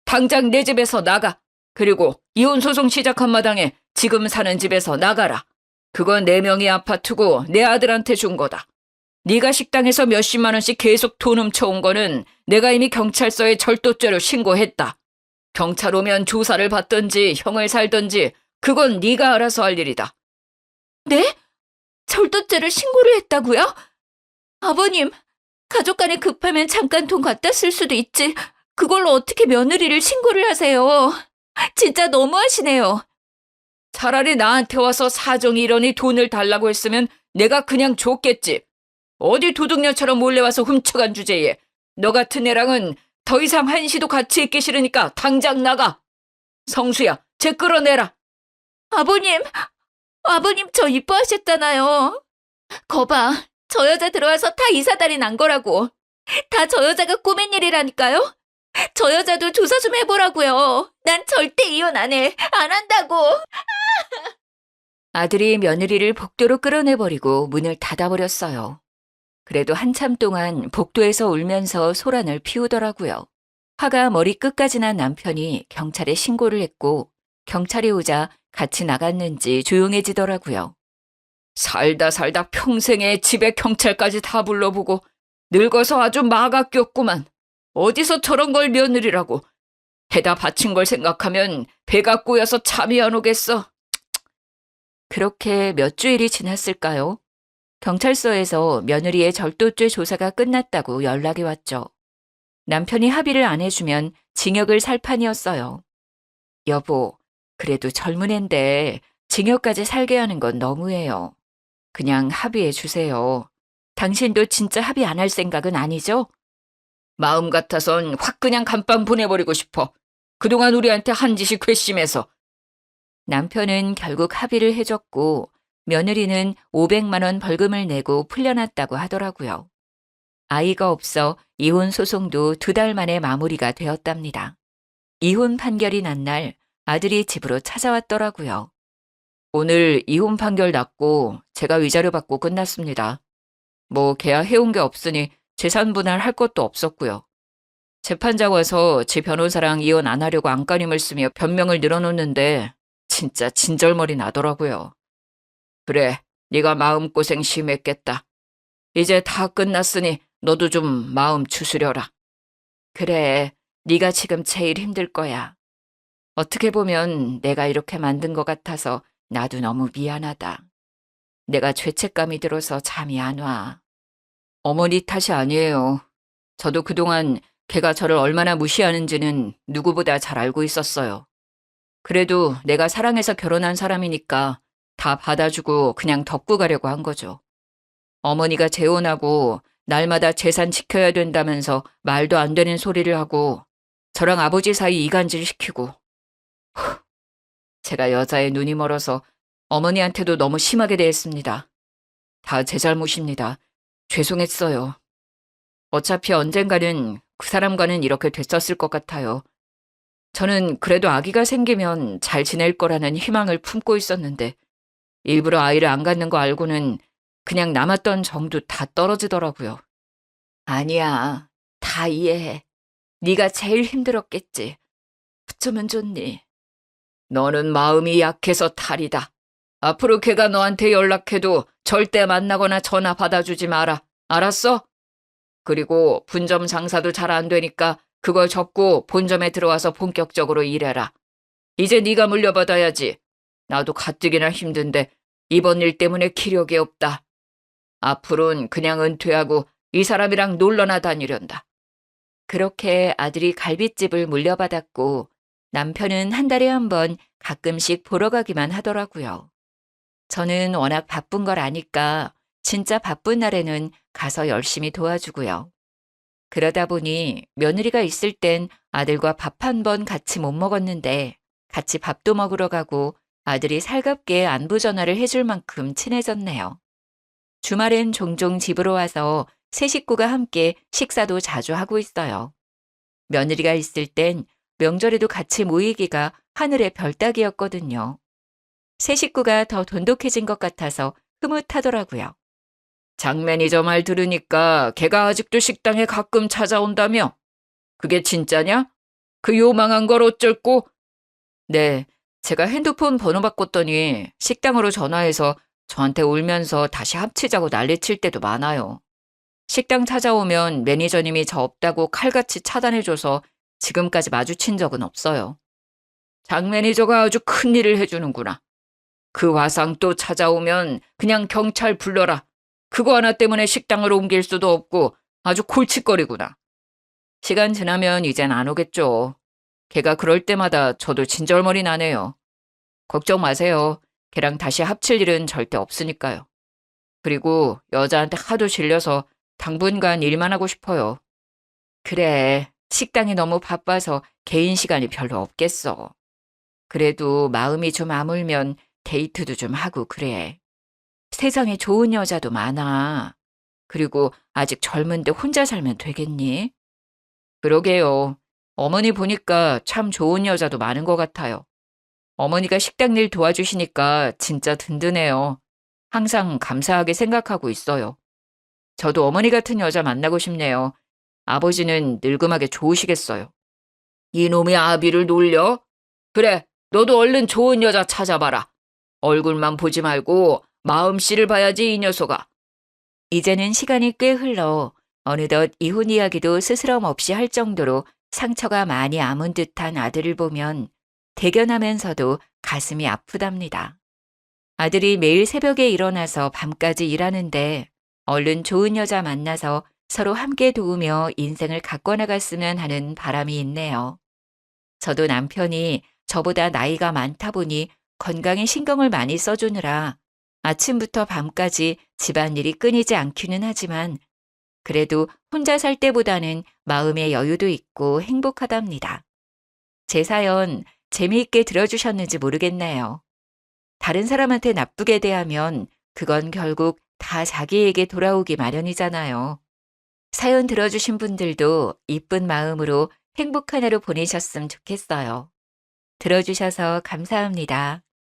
당장 내 집에서 나가. 그리고 이혼 소송 시작한 마당에 지금 사는 집에서 나가라. 그건 내 명의 아파트고 내 아들한테 준 거다. 네가 식당에서 몇십만 원씩 계속 돈 훔쳐온 거는 내가 이미 경찰서에 절도죄로 신고했다. 경찰 오면 조사를 받든지 형을 살든지 그건 네가 알아서 할 일이다. 네? 절도죄를 신고를 했다고요? 아버님, 가족 간에 급하면 잠깐 돈 갖다 쓸 수도 있지. 그걸로 어떻게 며느리를 신고를 하세요? 진짜 너무하시네요. 차라리 나한테 와서 사정이 이러니 돈을 달라고 했으면 내가 그냥 줬겠지. 어디 도둑녀처럼 몰래 와서 훔쳐간 주제에 너 같은 애랑은 더 이상 한시도 같이 있기 싫으니까 당장 나가. 성수야, 쟤 끌어내라. 아버님 저 이뻐하셨잖아요. 거봐, 저 여자 들어와서 다 이사달이 난 거라고. 다 저 여자가 꾸민 일이라니까요. 저 여자도 조사 좀 해보라고요. 난 절대 이혼 안 해. 안 한다고. 아들이 며느리를 복도로 끌어내버리고 문을 닫아버렸어요. 그래도 한참 동안 복도에서 울면서 소란을 피우더라고요. 화가 머리 끝까지 난 남편이 경찰에 신고를 했고 경찰이 오자 같이 나갔는지 조용해지더라고요. 살다 평생에 집에 경찰까지 다 불러보고 늙어서 아주 마가 꼈구만. 어디서 저런 걸 며느리라고. 해다 바친 걸 생각하면 배가 꼬여서 잠이 안 오겠어. 그렇게 몇 주일이 지났을까요? 경찰서에서 며느리의 절도죄 조사가 끝났다고 연락이 왔죠. 남편이 합의를 안 해주면 징역을 살 판이었어요. 여보, 그래도 젊은 앤데 징역까지 살게 하는 건 너무해요. 그냥 합의해 주세요. 당신도 진짜 합의 안 할 생각은 아니죠? 마음 같아선 확 그냥 감방 보내버리고 싶어. 그동안 우리한테 한 짓이 괘씸해서. 남편은 결국 합의를 해줬고 며느리는 500만 원 벌금을 내고 풀려났다고 하더라고요. 아이가 없어 이혼 소송도 2달 만에 마무리가 되었답니다. 이혼 판결이 난 날 아들이 집으로 찾아왔더라고요. 오늘 이혼 판결 났고 제가 위자료 받고 끝났습니다. 뭐 계약해온 게 없으니 재산 분할할 것도 없었고요. 재판장 와서 제 변호사랑 이혼 안 하려고 안간힘을 쓰며 변명을 늘어놓는데 진짜 진절머리 나더라고요. 그래, 네가 마음고생 심했겠다. 이제 다 끝났으니 너도 좀 마음 추스려라. 그래, 네가 지금 제일 힘들 거야. 어떻게 보면 내가 이렇게 만든 것 같아서 나도 너무 미안하다. 내가 죄책감이 들어서 잠이 안 와. 어머니 탓이 아니에요. 저도 그동안 걔가 저를 얼마나 무시하는지는 누구보다 잘 알고 있었어요. 그래도 내가 사랑해서 결혼한 사람이니까 다 받아주고 그냥 덮고 가려고 한 거죠. 어머니가 재혼하고 날마다 재산 지켜야 된다면서 말도 안 되는 소리를 하고 저랑 아버지 사이 이간질 시키고. 제가 여자의 눈이 멀어서 어머니한테도 너무 심하게 대했습니다. 다 제 잘못입니다. 죄송했어요. 어차피 언젠가는 그 사람과는 이렇게 됐었을 것 같아요. 저는 그래도 아기가 생기면 잘 지낼 거라는 희망을 품고 있었는데 일부러 아이를 안 갖는 거 알고는 그냥 남았던 정도 다 떨어지더라고요. 아니야, 다 이해해. 네가 제일 힘들었겠지. 어쩌면 좋니? 너는 마음이 약해서 탈이다. 앞으로 걔가 너한테 연락해도 절대 만나거나 전화 받아주지 마라. 알았어? 그리고 분점 장사도 잘 안 되니까 그걸 접고 본점에 들어와서 본격적으로 일해라. 이제 네가 물려받아야지. 나도 가뜩이나 힘든데 이번 일 때문에 기력이 없다. 앞으로는 그냥 은퇴하고 이 사람이랑 놀러나 다니련다. 그렇게 아들이 갈빗집을 물려받았고 남편은 한 달에 한 번 가끔씩 보러 가기만 하더라고요. 저는 워낙 바쁜 걸 아니까 진짜 바쁜 날에는 가서 열심히 도와주고요. 그러다 보니 며느리가 있을 땐 아들과 밥 한 번 같이 못 먹었는데 같이 밥도 먹으러 가고 아들이 살갑게 안부 전화를 해줄 만큼 친해졌네요. 주말엔 종종 집으로 와서 세 식구가 함께 식사도 자주 하고 있어요. 며느리가 있을 땐 명절에도 같이 모이기가 하늘의 별 따기였거든요. 세 식구가 더 돈독해진 것 같아서 흐뭇하더라고요. 장 매니저 말 들으니까 걔가 아직도 식당에 가끔 찾아온다며? 그게 진짜냐? 그 요망한 걸 어쩔고? 네, 제가 핸드폰 번호 바꿨더니 식당으로 전화해서 저한테 울면서 다시 합치자고 난리칠 때도 많아요. 식당 찾아오면 매니저님이 저 없다고 칼같이 차단해줘서 지금까지 마주친 적은 없어요. 장 매니저가 아주 큰일을 해주는구나. 그 화상 또 찾아오면 그냥 경찰 불러라. 그거 하나 때문에 식당을 옮길 수도 없고 아주 골칫거리구나. 시간 지나면 이젠 안 오겠죠. 걔가 그럴 때마다 저도 진절머리 나네요. 걱정 마세요. 걔랑 다시 합칠 일은 절대 없으니까요. 그리고 여자한테 하도 질려서 당분간 일만 하고 싶어요. 그래, 식당이 너무 바빠서 개인 시간이 별로 없겠어. 그래도 마음이 좀 아물면 데이트도 좀 하고 그래. 세상에 좋은 여자도 많아. 그리고 아직 젊은데 혼자 살면 되겠니? 그러게요. 어머니 보니까 참 좋은 여자도 많은 것 같아요. 어머니가 식당 일 도와주시니까 진짜 든든해요. 항상 감사하게 생각하고 있어요. 저도 어머니 같은 여자 만나고 싶네요. 아버지는 늙음하게 좋으시겠어요. 이놈의 아비를 놀려? 그래, 너도 얼른 좋은 여자 찾아봐라. 얼굴만 보지 말고 마음씨를 봐야지 이 녀석아. 이제는 시간이 꽤 흘러 어느덧 이혼 이야기도 스스럼 없이 할 정도로 상처가 많이 아문 듯한 아들을 보면 대견하면서도 가슴이 아프답니다. 아들이 매일 새벽에 일어나서 밤까지 일하는데 얼른 좋은 여자 만나서 서로 함께 도우며 인생을 가꿔나갔으면 하는 바람이 있네요. 저도 남편이 저보다 나이가 많다 보니 건강에 신경을 많이 써주느라 아침부터 밤까지 집안일이 끊이지 않기는 하지만 그래도 혼자 살 때보다는 마음의 여유도 있고 행복하답니다. 제 사연 재미있게 들어주셨는지 모르겠네요. 다른 사람한테 나쁘게 대하면 그건 결국 다 자기에게 돌아오기 마련이잖아요. 사연 들어주신 분들도 이쁜 마음으로 행복한 하루 보내셨으면 좋겠어요. 들어주셔서 감사합니다.